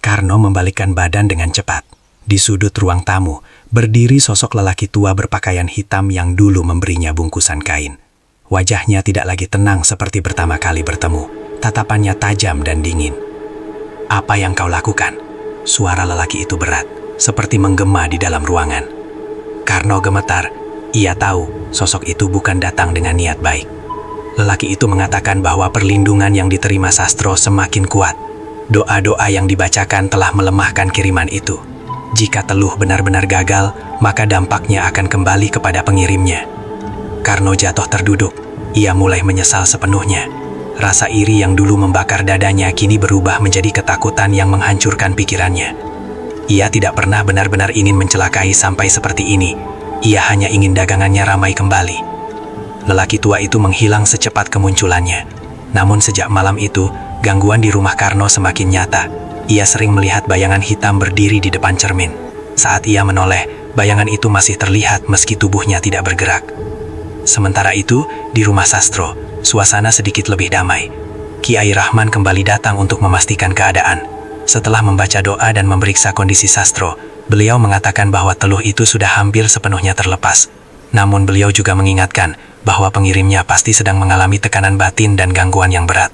F: Karno membalikkan badan dengan cepat. Di sudut ruang tamu, berdiri sosok lelaki tua berpakaian hitam yang dulu memberinya bungkusan kain. Wajahnya tidak lagi tenang seperti pertama kali bertemu, tatapannya tajam dan dingin. "Apa yang kau lakukan?" Suara lelaki itu berat, seperti menggema di dalam ruangan. Karno gemetar, ia tahu sosok itu bukan datang dengan niat baik. Lelaki itu mengatakan bahwa perlindungan yang diterima Sastro semakin kuat. Doa-doa yang dibacakan telah melemahkan kiriman itu. Jika teluh benar-benar gagal, maka dampaknya akan kembali kepada pengirimnya. Karno jatuh terduduk. Ia mulai menyesal sepenuhnya. Rasa iri yang dulu membakar dadanya kini berubah menjadi ketakutan yang menghancurkan pikirannya. Ia tidak pernah benar-benar ingin mencelakai sampai seperti ini. Ia hanya ingin dagangannya ramai kembali. Lelaki tua itu menghilang secepat kemunculannya. Namun sejak malam itu, gangguan di rumah Karno semakin nyata. Ia sering melihat bayangan hitam berdiri di depan cermin. Saat ia menoleh, bayangan itu masih terlihat meski tubuhnya tidak bergerak. Sementara itu, di rumah Sastro, suasana sedikit lebih damai. Kiai Rahman kembali datang untuk memastikan keadaan. Setelah membaca doa dan memeriksa kondisi Sastro, beliau mengatakan bahwa teluh itu sudah hampir sepenuhnya terlepas. Namun beliau juga mengingatkan bahwa pengirimnya pasti sedang mengalami tekanan batin dan gangguan yang berat.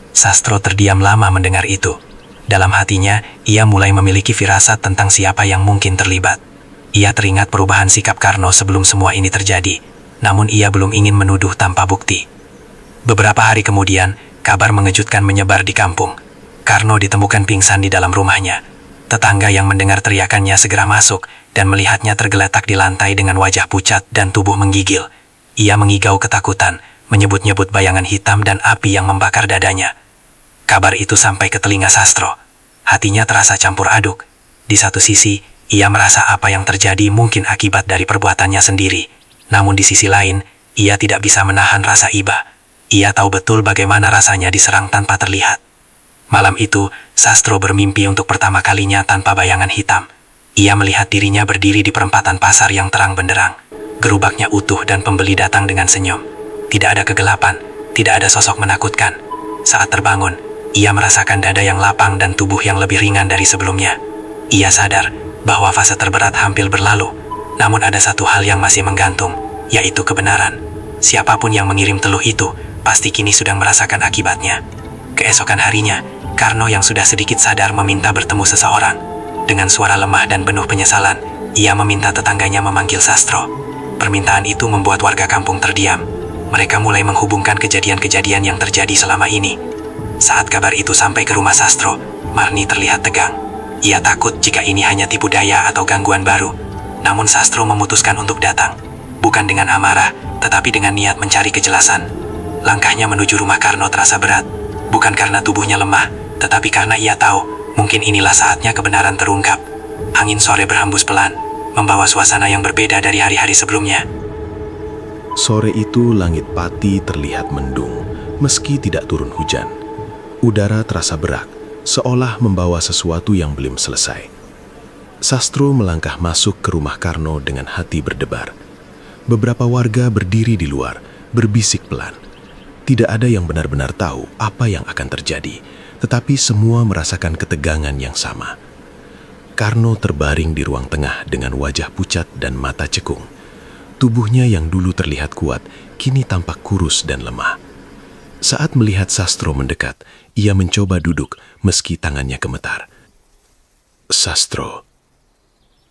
F: Sastro terdiam lama mendengar itu. Dalam hatinya, ia mulai memiliki firasat tentang siapa yang mungkin terlibat. Ia teringat perubahan sikap Karno sebelum semua ini terjadi, namun ia belum ingin menuduh tanpa bukti. Beberapa hari kemudian, kabar mengejutkan menyebar di kampung. Karno ditemukan pingsan di dalam rumahnya. Tetangga yang mendengar teriakannya segera masuk dan melihatnya tergeletak di lantai dengan wajah pucat dan tubuh menggigil. Ia mengigau ketakutan, menyebut-nyebut bayangan hitam dan api yang membakar dadanya. Kabar itu sampai ke telinga Sastro. Hatinya terasa campur aduk. Di satu sisi, ia merasa apa yang terjadi mungkin akibat dari perbuatannya sendiri. Namun di sisi lain, ia tidak bisa menahan rasa iba. Ia tahu betul bagaimana rasanya diserang tanpa terlihat. Malam itu, Sastro bermimpi untuk pertama kalinya tanpa bayangan hitam. Ia melihat dirinya berdiri di perempatan pasar yang terang benderang. Gerobaknya utuh dan pembeli datang dengan senyum. Tidak ada kegelapan, tidak ada sosok menakutkan. Saat terbangun, ia merasakan dada yang lapang dan tubuh yang lebih ringan dari sebelumnya. Ia sadar bahwa fase terberat hampir berlalu. Namun ada satu hal yang masih menggantung, yaitu kebenaran. Siapapun yang mengirim teluh itu, pasti kini sedang merasakan akibatnya. Keesokan harinya, Karno yang sudah sedikit sadar meminta bertemu seseorang. Dengan suara lemah dan penuh penyesalan, ia meminta tetangganya memanggil Sastro. Permintaan itu membuat warga kampung terdiam. Mereka mulai menghubungkan kejadian-kejadian yang terjadi selama ini. Saat kabar itu sampai ke rumah Sastro, Marni terlihat tegang. Ia takut jika ini hanya tipu daya atau gangguan baru.
E: Namun Sastro memutuskan untuk datang. Bukan dengan amarah, tetapi dengan niat mencari kejelasan. Langkahnya menuju rumah Karno terasa berat. Bukan karena tubuhnya lemah, tetapi karena ia tahu mungkin inilah saatnya kebenaran terungkap. Angin sore berhembus pelan, membawa suasana yang berbeda dari hari-hari sebelumnya.
B: Sore itu langit Pati terlihat mendung, meski tidak turun hujan. Udara terasa berat, seolah membawa sesuatu yang belum selesai. Sastro melangkah masuk ke rumah Karno dengan hati berdebar. Beberapa warga berdiri di luar, berbisik pelan. Tidak ada yang benar-benar tahu apa yang akan terjadi, tetapi semua merasakan ketegangan yang sama. Karno terbaring di ruang tengah dengan wajah pucat dan mata cekung. Tubuhnya yang dulu terlihat kuat, kini tampak kurus dan lemah. Saat melihat Sastro mendekat, ia mencoba duduk meski tangannya gemetar. "Sastro."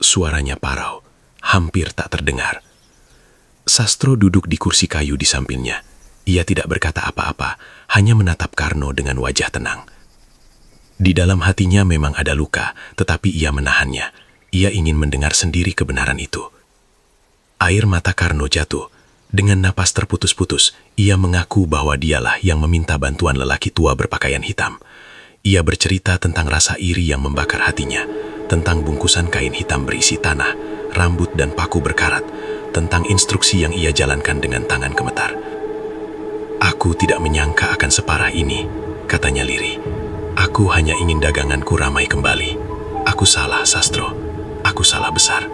B: Suaranya parau, hampir tak terdengar. Sastro duduk di kursi kayu di sampingnya. Ia tidak berkata apa-apa, hanya menatap Karno dengan wajah tenang. Di dalam hatinya memang ada luka, tetapi ia menahannya. Ia ingin mendengar sendiri kebenaran itu. Air mata Karno jatuh. Dengan napas terputus-putus, ia mengaku bahwa dialah yang meminta bantuan lelaki tua berpakaian hitam. Ia bercerita tentang rasa iri yang membakar hatinya, tentang bungkusan kain hitam berisi tanah, rambut dan paku berkarat, tentang instruksi yang ia jalankan dengan tangan gemetar. "Aku tidak menyangka akan separah ini," katanya lirih. "Aku hanya ingin daganganku ramai kembali. Aku salah, Sastro. Aku salah besar."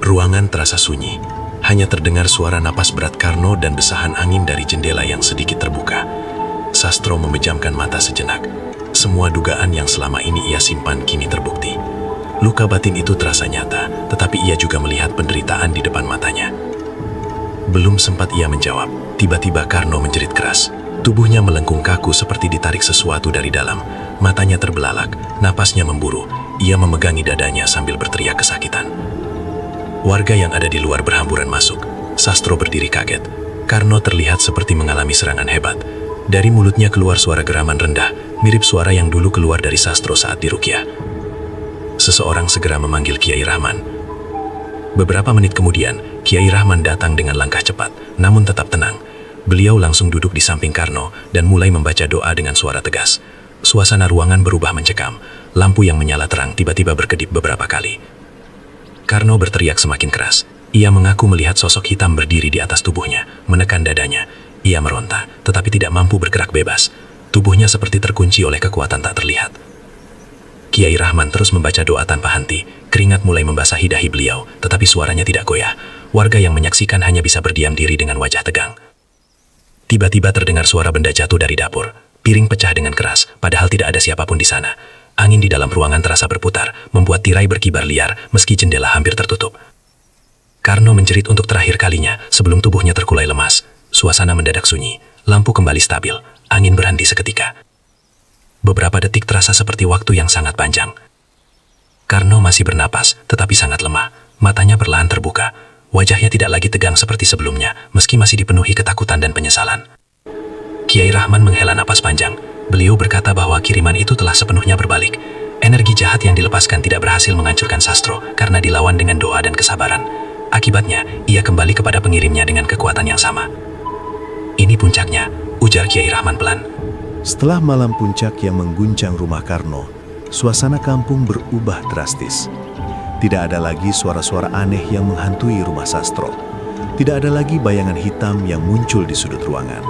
B: Ruangan terasa sunyi. Hanya terdengar suara napas berat Karno dan desahan angin dari jendela yang sedikit terbuka. Sastro memejamkan mata sejenak. Semua dugaan yang selama ini ia simpan kini terbukti. Luka batin itu terasa nyata, tetapi ia juga melihat penderitaan di depan matanya. Belum sempat ia menjawab, tiba-tiba Karno menjerit keras. Tubuhnya melengkung kaku seperti ditarik sesuatu dari dalam. Matanya terbelalak, napasnya memburu. Ia memegangi dadanya sambil berteriak kesakitan. Warga yang ada di luar berhamburan masuk. Sastro berdiri kaget. Karno terlihat seperti mengalami serangan hebat. Dari mulutnya keluar suara geraman rendah, mirip suara yang dulu keluar dari Sastro saat diruqyah. Seseorang segera memanggil Kiai Rahman. Beberapa menit kemudian, Kiai Rahman datang dengan langkah cepat, namun tetap tenang. Beliau langsung duduk di samping Karno dan mulai membaca doa dengan suara tegas. Suasana ruangan berubah mencekam. Lampu yang menyala terang tiba-tiba berkedip beberapa kali. Karno berteriak semakin keras. Ia mengaku melihat sosok hitam berdiri di atas tubuhnya, menekan dadanya. Ia meronta, tetapi tidak mampu bergerak bebas. Tubuhnya seperti terkunci oleh kekuatan tak terlihat. Kiai Rahman terus membaca doa tanpa henti. Keringat mulai membasahi dahi beliau, tetapi suaranya tidak goyah. Warga yang menyaksikan hanya bisa berdiam diri dengan wajah tegang. Tiba-tiba terdengar suara benda jatuh dari dapur. Piring pecah dengan keras, padahal tidak ada siapapun di sana. Angin di dalam ruangan terasa berputar, membuat tirai berkibar liar meski jendela hampir tertutup. Karno menjerit untuk terakhir kalinya sebelum tubuhnya terkulai lemas. Suasana mendadak sunyi, lampu kembali stabil, angin berhenti seketika. Beberapa detik terasa seperti waktu yang sangat panjang. Karno masih bernapas, tetapi sangat lemah. Matanya perlahan terbuka. Wajahnya tidak lagi tegang seperti sebelumnya, meski masih dipenuhi ketakutan dan penyesalan. Kiai Rahman menghela napas panjang. Beliau berkata bahwa kiriman itu telah sepenuhnya berbalik. Energi jahat yang dilepaskan tidak berhasil menghancurkan Sastro karena dilawan dengan doa dan kesabaran. Akibatnya, ia kembali kepada pengirimnya dengan kekuatan yang sama. "Ini puncaknya," ujar Kiai Rahman pelan. Setelah malam puncak yang mengguncang rumah Karno, suasana kampung berubah drastis. Tidak ada lagi suara-suara aneh yang menghantui rumah Sastro. Tidak ada lagi bayangan hitam yang muncul di sudut ruangan.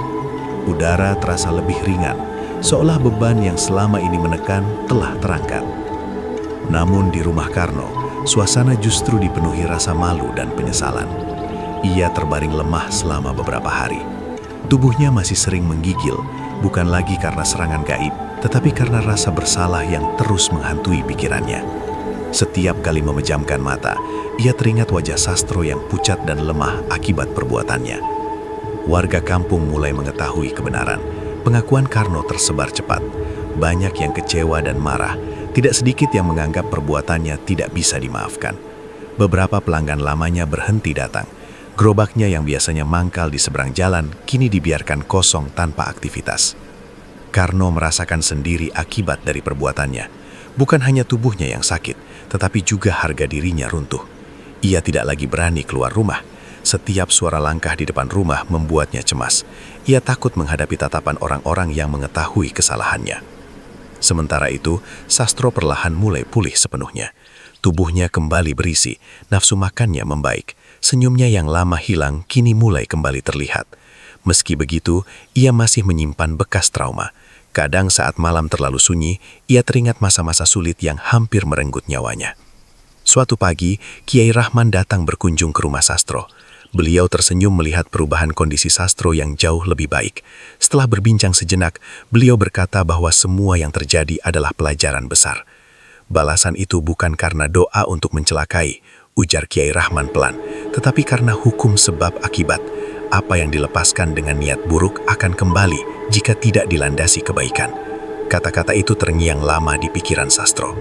B: Udara terasa lebih ringan, seolah beban yang selama ini menekan telah terangkat. Namun di rumah Karno, suasana justru dipenuhi rasa malu dan penyesalan. Ia terbaring lemah selama beberapa hari. Tubuhnya masih sering menggigil, bukan lagi karena serangan gaib, tetapi karena rasa bersalah yang terus menghantui pikirannya. Setiap kali memejamkan mata, ia teringat wajah Sastro yang pucat dan lemah akibat perbuatannya. Warga kampung mulai mengetahui kebenaran. Pengakuan Karno tersebar cepat. Banyak yang kecewa dan marah. Tidak sedikit yang menganggap perbuatannya tidak bisa dimaafkan. Beberapa pelanggan lamanya berhenti datang. Gerobaknya yang biasanya mangkal di seberang jalan kini dibiarkan kosong tanpa aktivitas. Karno merasakan sendiri akibat dari perbuatannya. Bukan hanya tubuhnya yang sakit, tetapi juga harga dirinya runtuh. Ia tidak lagi berani keluar rumah. Setiap suara langkah di depan rumah membuatnya cemas. Ia takut menghadapi tatapan orang-orang yang mengetahui kesalahannya. Sementara itu, Sastro perlahan mulai pulih sepenuhnya. Tubuhnya kembali berisi, nafsu makannya membaik. Senyumnya yang lama hilang kini mulai kembali terlihat. Meski begitu, ia masih menyimpan bekas trauma. Kadang saat malam terlalu sunyi, ia teringat masa-masa sulit yang hampir merenggut nyawanya. Suatu pagi, Kiai Rahman datang berkunjung ke rumah Sastro. Beliau tersenyum melihat perubahan kondisi Sastro yang jauh lebih baik. Setelah berbincang sejenak, beliau berkata bahwa semua yang terjadi adalah pelajaran besar. Balasan itu bukan karena doa untuk mencelakai, ujar Kiai Rahman pelan, tetapi karena hukum sebab akibat. Apa yang dilepaskan dengan niat buruk akan kembali jika tidak dilandasi kebaikan. Kata-kata itu terngiang lama di pikiran Sastro.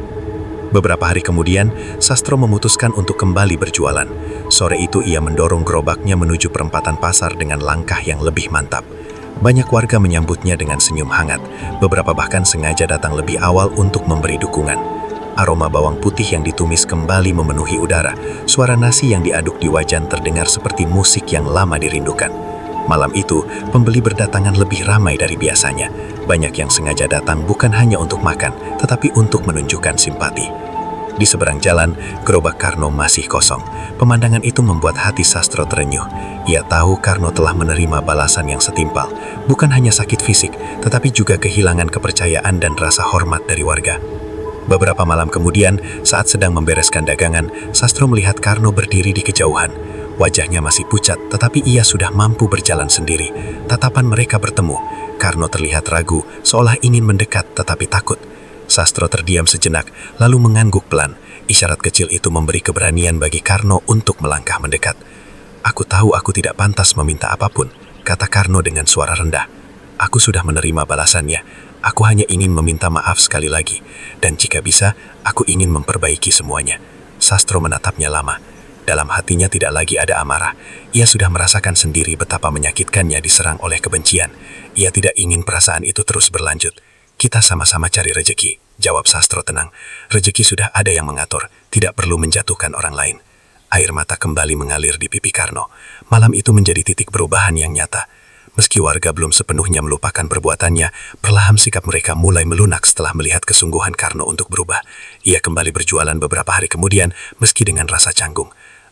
B: Beberapa hari kemudian, Sastro memutuskan untuk kembali berjualan. Sore itu ia mendorong gerobaknya menuju perempatan pasar dengan langkah yang lebih mantap. Banyak warga menyambutnya dengan senyum hangat. Beberapa bahkan sengaja datang lebih awal untuk memberi dukungan. Aroma bawang putih yang ditumis kembali memenuhi udara. Suara nasi yang diaduk di wajan terdengar seperti musik yang lama dirindukan. Malam itu, pembeli berdatangan lebih ramai dari biasanya. Banyak yang sengaja datang bukan hanya untuk makan, tetapi untuk menunjukkan simpati. Di seberang jalan, gerobak Karno masih kosong. Pemandangan itu membuat hati Sastro terenyuh. Ia tahu Karno telah menerima balasan yang setimpal. Bukan hanya sakit fisik, tetapi juga kehilangan kepercayaan dan rasa hormat dari warga. Beberapa malam kemudian, saat sedang membereskan dagangan, Sastro melihat Karno berdiri di kejauhan. Wajahnya masih pucat, tetapi ia sudah mampu berjalan sendiri. Tatapan mereka bertemu. Karno terlihat ragu, seolah ingin mendekat tetapi takut. Sastro terdiam sejenak, lalu mengangguk pelan. Isyarat kecil itu memberi keberanian bagi Karno untuk melangkah mendekat. "Aku tahu aku tidak pantas meminta apapun," kata Karno dengan suara rendah. "Aku sudah menerima balasannya. Aku hanya ingin meminta maaf sekali lagi. Dan jika bisa, aku ingin memperbaiki semuanya." Sastro menatapnya lama. Dalam hatinya tidak lagi ada amarah. Ia sudah merasakan sendiri betapa menyakitkannya diserang oleh kebencian. Ia tidak ingin perasaan itu terus berlanjut. "Kita sama-sama cari rejeki," jawab Sastro tenang. "Rejeki sudah ada yang mengatur, tidak perlu menjatuhkan orang lain." Air mata kembali mengalir di pipi Karno. Malam itu menjadi titik perubahan yang nyata. Meski warga belum sepenuhnya melupakan perbuatannya, perlahan sikap mereka mulai melunak setelah melihat kesungguhan Karno untuk berubah. Ia kembali berjualan beberapa hari kemudian, meski dengan rasa canggung.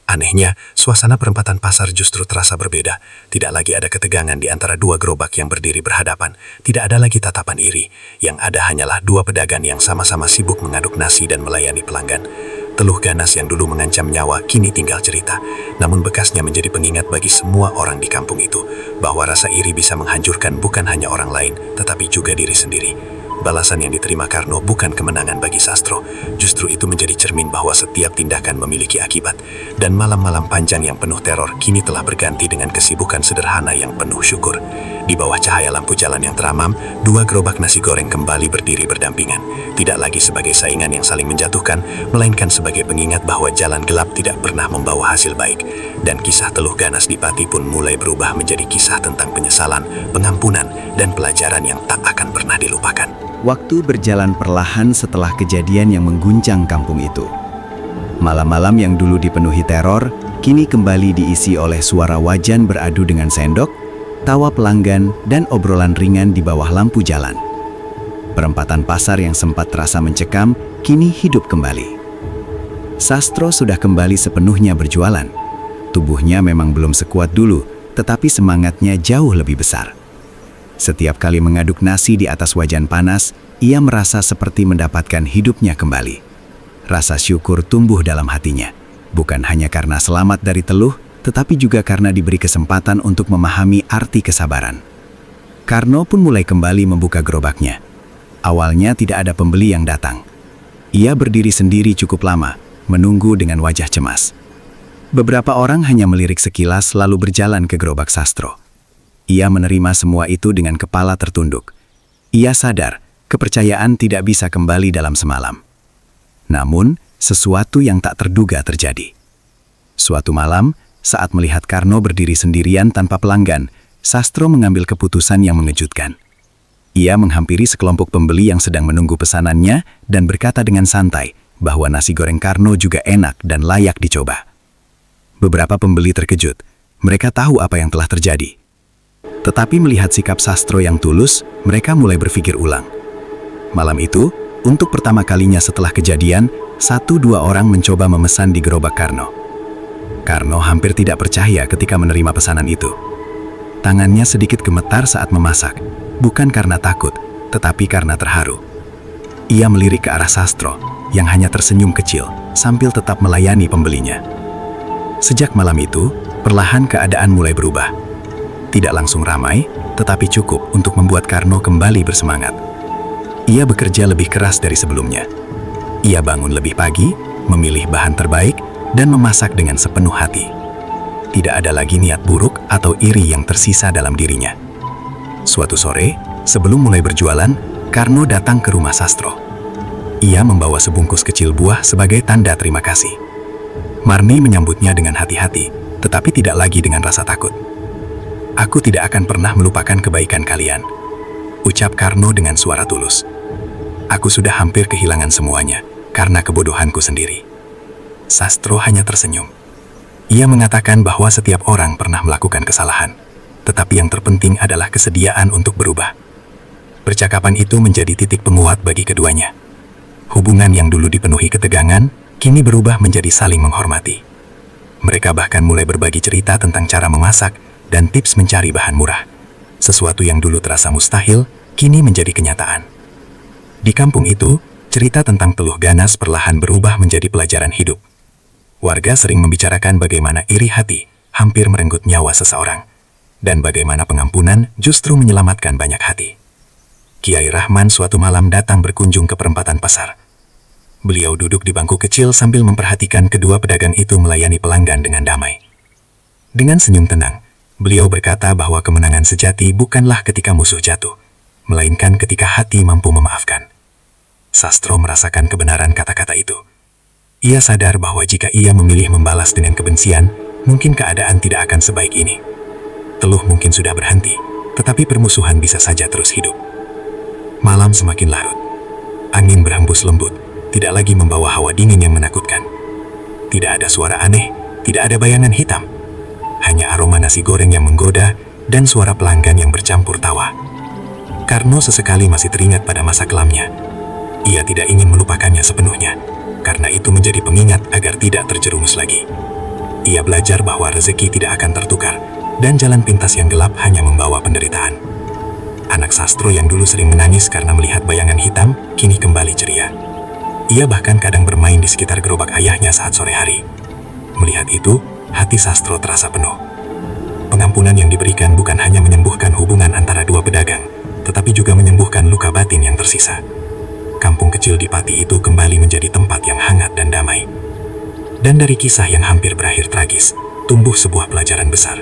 B: Anehnya, suasana perempatan pasar justru terasa berbeda. Tidak lagi ada ketegangan di antara dua gerobak yang berdiri berhadapan. Tidak ada lagi tatapan iri. Yang ada hanyalah dua pedagang yang sama-sama sibuk mengaduk nasi dan melayani pelanggan. Teluh ganas yang dulu mengancam nyawa kini tinggal cerita. Namun bekasnya menjadi pengingat bagi semua orang di kampung itu, bahwa rasa iri bisa menghancurkan bukan hanya orang lain, tetapi juga diri sendiri. Balasan yang diterima Karno bukan kemenangan bagi Sastro. Justru itu menjadi cermin bahwa setiap tindakan memiliki akibat. Dan malam-malam panjang yang penuh teror kini telah berganti dengan kesibukan sederhana yang penuh syukur. Di bawah cahaya lampu jalan yang teramam, dua gerobak nasi goreng kembali berdiri berdampingan. Tidak lagi sebagai saingan yang saling menjatuhkan, melainkan sebagai pengingat bahwa jalan gelap tidak pernah membawa hasil baik. Dan kisah Teluh Ganas di Pati pun mulai berubah menjadi kisah tentang penyesalan, pengampunan, dan pelajaran yang tak akan pernah dilupakan.
F: Waktu berjalan perlahan setelah kejadian yang mengguncang kampung itu. Malam-malam yang dulu dipenuhi teror, kini kembali diisi oleh suara wajan beradu dengan sendok, tawa pelanggan, dan obrolan ringan di bawah lampu jalan. Perempatan pasar yang sempat terasa mencekam, kini hidup kembali. Sastro sudah kembali sepenuhnya berjualan. Tubuhnya memang belum sekuat dulu, tetapi semangatnya jauh lebih besar. Setiap kali mengaduk nasi di atas wajan panas, ia merasa seperti mendapatkan hidupnya kembali. Rasa syukur tumbuh dalam hatinya, bukan hanya karena selamat dari teluh, tetapi juga karena diberi kesempatan untuk memahami arti kesabaran. Karno pun mulai kembali membuka gerobaknya. Awalnya tidak ada pembeli yang datang. Ia berdiri sendiri cukup lama, menunggu dengan wajah cemas. Beberapa orang hanya melirik sekilas lalu berjalan ke gerobak Sastro. Ia menerima semua itu dengan kepala tertunduk. Ia sadar, kepercayaan tidak bisa kembali dalam semalam. Namun, sesuatu yang tak terduga terjadi. Suatu malam, saat melihat Karno berdiri sendirian tanpa pelanggan, Sastro mengambil keputusan yang mengejutkan. Ia menghampiri sekelompok pembeli yang sedang menunggu pesanannya dan berkata dengan santai bahwa nasi goreng Karno juga enak dan layak dicoba.
D: Beberapa pembeli terkejut. Mereka tahu apa yang telah terjadi. Tetapi melihat sikap Sastro yang tulus, mereka mulai berpikir ulang. Malam itu, untuk pertama kalinya setelah kejadian, 1-2 orang mencoba memesan di gerobak Karno. Karno hampir tidak percaya ketika menerima pesanan itu. Tangannya sedikit gemetar saat memasak, bukan karena takut, tetapi karena terharu. Ia melirik ke arah Sastro, yang hanya tersenyum kecil, sambil tetap melayani pembelinya. Sejak malam itu, perlahan keadaan mulai berubah. Tidak langsung ramai, tetapi cukup untuk membuat Karno kembali bersemangat. Ia bekerja lebih keras dari sebelumnya. Ia bangun lebih pagi, memilih bahan terbaik, dan memasak dengan sepenuh hati. Tidak ada lagi niat buruk atau iri yang tersisa dalam dirinya. Suatu sore, sebelum mulai berjualan, Karno datang ke rumah Sastro. Ia membawa sebungkus kecil buah sebagai tanda terima kasih. Marni menyambutnya dengan hati-hati, tetapi tidak lagi dengan rasa takut. "Aku tidak akan pernah melupakan kebaikan kalian," ucap Karno dengan suara tulus. "Aku sudah hampir kehilangan semuanya karena kebodohanku sendiri." Sastro hanya tersenyum. Ia mengatakan bahwa setiap orang pernah melakukan kesalahan, tetapi yang terpenting adalah kesediaan untuk berubah. Percakapan itu menjadi titik penguat bagi keduanya. Hubungan yang dulu dipenuhi ketegangan, kini berubah menjadi saling menghormati. Mereka bahkan mulai berbagi cerita tentang cara memasak dan tips mencari bahan murah. Sesuatu yang dulu terasa mustahil, kini menjadi kenyataan. Di kampung itu, cerita tentang teluh ganas perlahan berubah menjadi pelajaran hidup. Warga sering membicarakan bagaimana iri hati hampir merenggut nyawa seseorang, dan bagaimana pengampunan justru menyelamatkan banyak hati. Kiai Rahman suatu malam datang berkunjung ke perempatan pasar. Beliau duduk di bangku kecil sambil memperhatikan kedua pedagang itu melayani pelanggan dengan damai. Dengan senyum tenang, beliau berkata bahwa kemenangan sejati bukanlah ketika musuh jatuh, melainkan ketika hati mampu memaafkan. Sastro merasakan kebenaran kata-kata itu. Ia sadar bahwa jika ia memilih membalas dengan kebencian, mungkin keadaan tidak akan sebaik ini. Teluh mungkin sudah berhenti, tetapi permusuhan bisa saja terus hidup. Malam semakin larut. Angin berhembus lembut, tidak lagi membawa hawa dingin yang menakutkan. Tidak ada suara aneh, tidak ada bayangan hitam. Hanya aroma nasi goreng yang menggoda dan suara pelanggan yang bercampur tawa. Karno sesekali masih teringat pada masa kelamnya. Ia tidak ingin melupakannya sepenuhnya, karena itu menjadi pengingat agar tidak terjerumus lagi. Ia belajar bahwa rezeki tidak akan tertukar, dan jalan pintas yang gelap hanya membawa penderitaan. Anak Sastro yang dulu sering menangis karena melihat bayangan hitam, kini kembali ceria. Ia bahkan kadang bermain di sekitar gerobak ayahnya saat sore hari. Melihat itu, hati Sastro terasa penuh. Pengampunan yang diberikan bukan hanya menyembuhkan hubungan antara dua pedagang, tetapi juga menyembuhkan luka batin yang tersisa. Kampung kecil di Pati itu kembali menjadi tempat yang hangat dan damai. Dan dari kisah yang hampir berakhir tragis, tumbuh sebuah pelajaran besar,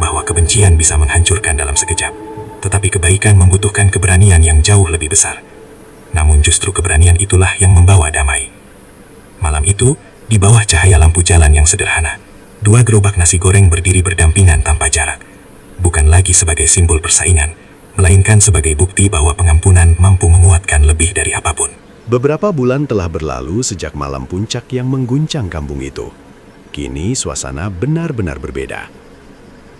D: bahwa kebencian bisa menghancurkan dalam sekejap, tetapi kebaikan membutuhkan keberanian yang jauh lebih besar. Namun justru keberanian itulah yang membawa damai. Malam itu, di bawah cahaya lampu jalan yang sederhana, dua gerobak nasi goreng berdiri berdampingan tanpa jarak, bukan lagi sebagai simbol persaingan, melainkan sebagai bukti bahwa pengampunan mampu menguatkan lebih dari apapun.
B: Beberapa bulan telah berlalu sejak malam puncak yang mengguncang kampung itu. Kini suasana benar-benar berbeda.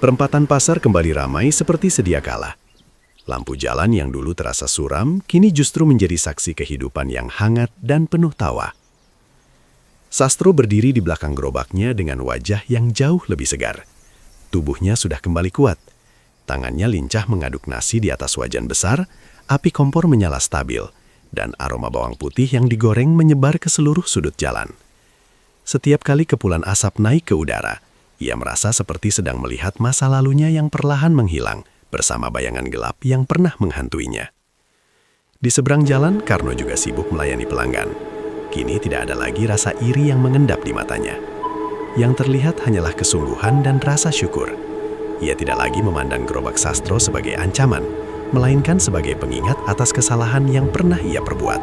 B: Perempatan pasar kembali ramai seperti sedia kala. Lampu jalan yang dulu terasa suram, kini justru menjadi saksi kehidupan yang hangat dan penuh tawa. Sastro berdiri di belakang gerobaknya dengan wajah yang jauh lebih segar. Tubuhnya sudah kembali kuat. Tangannya lincah mengaduk nasi di atas wajan besar, api kompor menyala stabil, dan aroma bawang putih yang digoreng menyebar ke seluruh sudut jalan. Setiap kali kepulan asap naik ke udara, ia merasa seperti sedang melihat masa lalunya yang perlahan menghilang bersama bayangan gelap yang pernah menghantuinya. Di seberang jalan, Karno juga sibuk melayani pelanggan. Kini tidak ada lagi rasa iri yang mengendap di matanya. Yang terlihat hanyalah kesungguhan dan rasa syukur. Ia tidak lagi memandang gerobak Sastro sebagai ancaman, melainkan sebagai pengingat atas kesalahan yang pernah ia perbuat.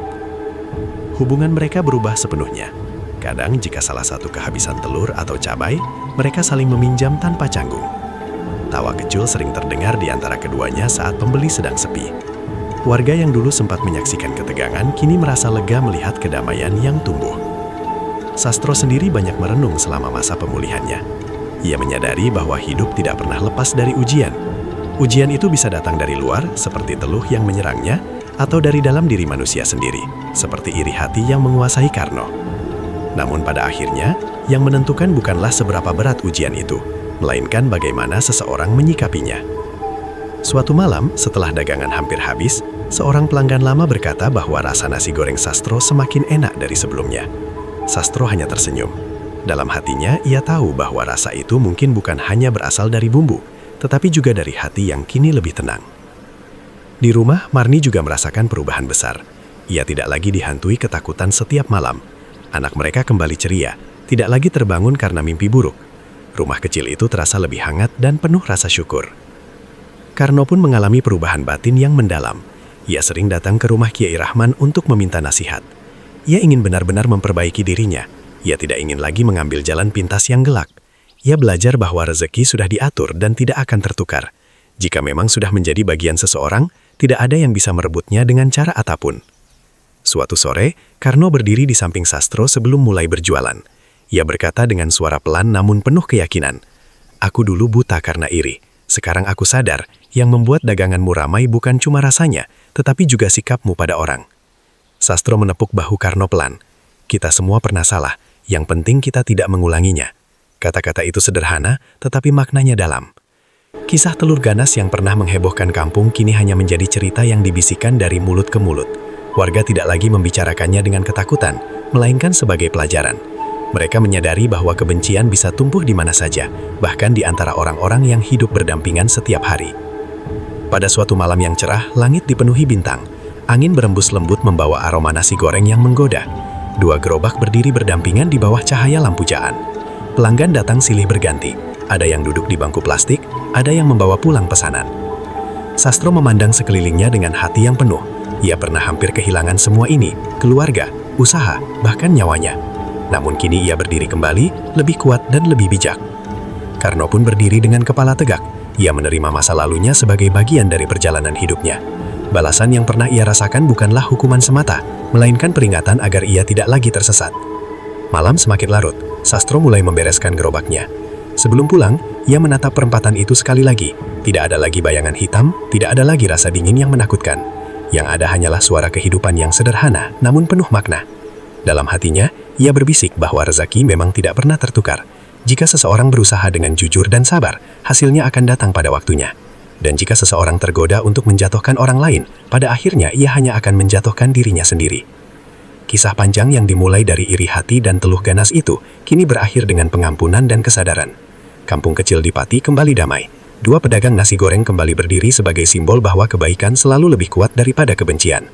B: Hubungan mereka berubah sepenuhnya. Kadang jika salah satu kehabisan telur atau cabai, mereka saling meminjam tanpa canggung. Tawa kecil sering terdengar di antara keduanya saat pembeli sedang sepi. Warga yang dulu sempat menyaksikan ketegangan kini merasa lega melihat kedamaian yang tumbuh. Sastro sendiri banyak merenung selama masa pemulihannya. Ia menyadari bahwa hidup tidak pernah lepas dari ujian. Ujian itu bisa datang dari luar, seperti teluh yang menyerangnya, atau dari dalam diri manusia sendiri, seperti iri hati yang menguasai Karno. Namun pada akhirnya, yang menentukan bukanlah seberapa berat ujian itu, melainkan bagaimana seseorang menyikapinya. Suatu malam, setelah dagangan hampir habis, seorang pelanggan lama berkata bahwa rasa nasi goreng Sastro semakin enak dari sebelumnya. Sastro hanya tersenyum. Dalam hatinya, ia tahu bahwa rasa itu mungkin bukan hanya berasal dari bumbu, tetapi juga dari hati yang kini lebih tenang. Di rumah, Marni juga merasakan perubahan besar. Ia tidak lagi dihantui ketakutan setiap malam. Anak mereka kembali ceria, tidak lagi terbangun karena mimpi buruk. Rumah kecil itu terasa lebih hangat dan penuh rasa syukur. Karno pun mengalami perubahan batin yang mendalam. Ia sering datang ke rumah Kiai Rahman untuk meminta nasihat. Ia ingin benar-benar memperbaiki dirinya. Ia tidak ingin lagi mengambil jalan pintas yang gelap. Ia belajar bahwa rezeki sudah diatur dan tidak akan tertukar. Jika memang sudah menjadi bagian seseorang, tidak ada yang bisa merebutnya dengan cara apapun. Suatu sore, Karno berdiri di samping Sastro sebelum mulai berjualan. Ia berkata dengan suara pelan namun penuh keyakinan, "Aku dulu buta karena iri. Sekarang aku sadar, yang membuat daganganmu ramai bukan cuma rasanya, tetapi juga sikapmu pada orang." Sastro menepuk bahu Karno pelan. "Kita semua pernah salah, yang penting kita tidak mengulanginya." Kata-kata itu sederhana, tetapi maknanya dalam. Kisah telur ganas yang pernah menghebohkan kampung kini hanya menjadi cerita yang dibisikkan dari mulut ke mulut. Warga tidak lagi membicarakannya dengan ketakutan, melainkan sebagai pelajaran. Mereka menyadari bahwa kebencian bisa tumbuh di mana saja, bahkan di antara orang-orang yang hidup berdampingan setiap hari. Pada suatu malam yang cerah, langit dipenuhi bintang. Angin berembus lembut membawa aroma nasi goreng yang menggoda. Dua gerobak berdiri berdampingan di bawah cahaya lampu jaan. Pelanggan datang silih berganti. Ada yang duduk di bangku plastik, ada yang membawa pulang pesanan. Sastro memandang sekelilingnya dengan hati yang penuh. Ia pernah hampir kehilangan semua ini, keluarga, usaha, bahkan nyawanya. Namun kini ia berdiri kembali, lebih kuat dan lebih bijak. Karno pun berdiri dengan kepala tegak. Ia menerima masa lalunya sebagai bagian dari perjalanan hidupnya. Balasan yang pernah ia rasakan bukanlah hukuman semata, melainkan peringatan agar ia tidak lagi tersesat. Malam semakin larut, Sastro mulai membereskan gerobaknya. Sebelum pulang, ia menatap perempatan itu sekali lagi. Tidak ada lagi bayangan hitam, tidak ada lagi rasa dingin yang menakutkan. Yang ada hanyalah suara kehidupan yang sederhana, namun penuh makna. Dalam hatinya, ia berbisik bahwa rezeki memang tidak pernah tertukar. Jika seseorang berusaha dengan jujur dan sabar, hasilnya akan datang pada waktunya. Dan jika seseorang tergoda untuk menjatuhkan orang lain, pada akhirnya ia hanya akan menjatuhkan dirinya sendiri. Kisah panjang yang dimulai dari iri hati dan teluh ganas itu, kini berakhir dengan pengampunan dan kesadaran. Kampung kecil di Pati kembali damai. Dua pedagang nasi goreng kembali berdiri sebagai simbol bahwa kebaikan selalu lebih kuat daripada kebencian.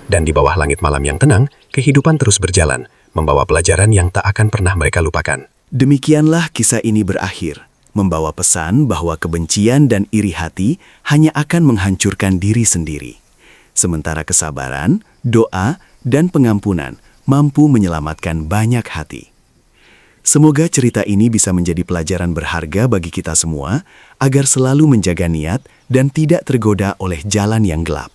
B: Dan di bawah langit malam yang tenang, kehidupan terus berjalan, membawa pelajaran yang tak akan pernah mereka lupakan.
A: Demikianlah kisah ini berakhir, membawa pesan bahwa kebencian dan iri hati hanya akan menghancurkan diri sendiri. Sementara kesabaran, doa, dan pengampunan mampu menyelamatkan banyak hati. Semoga cerita ini bisa menjadi pelajaran berharga bagi kita semua, agar selalu menjaga niat dan tidak tergoda oleh jalan yang gelap.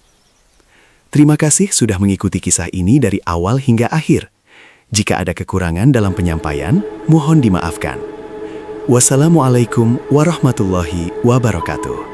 A: Terima kasih sudah mengikuti kisah ini dari awal hingga akhir. Jika ada kekurangan dalam penyampaian, mohon dimaafkan. Wassalamualaikum warahmatullahi wabarakatuh.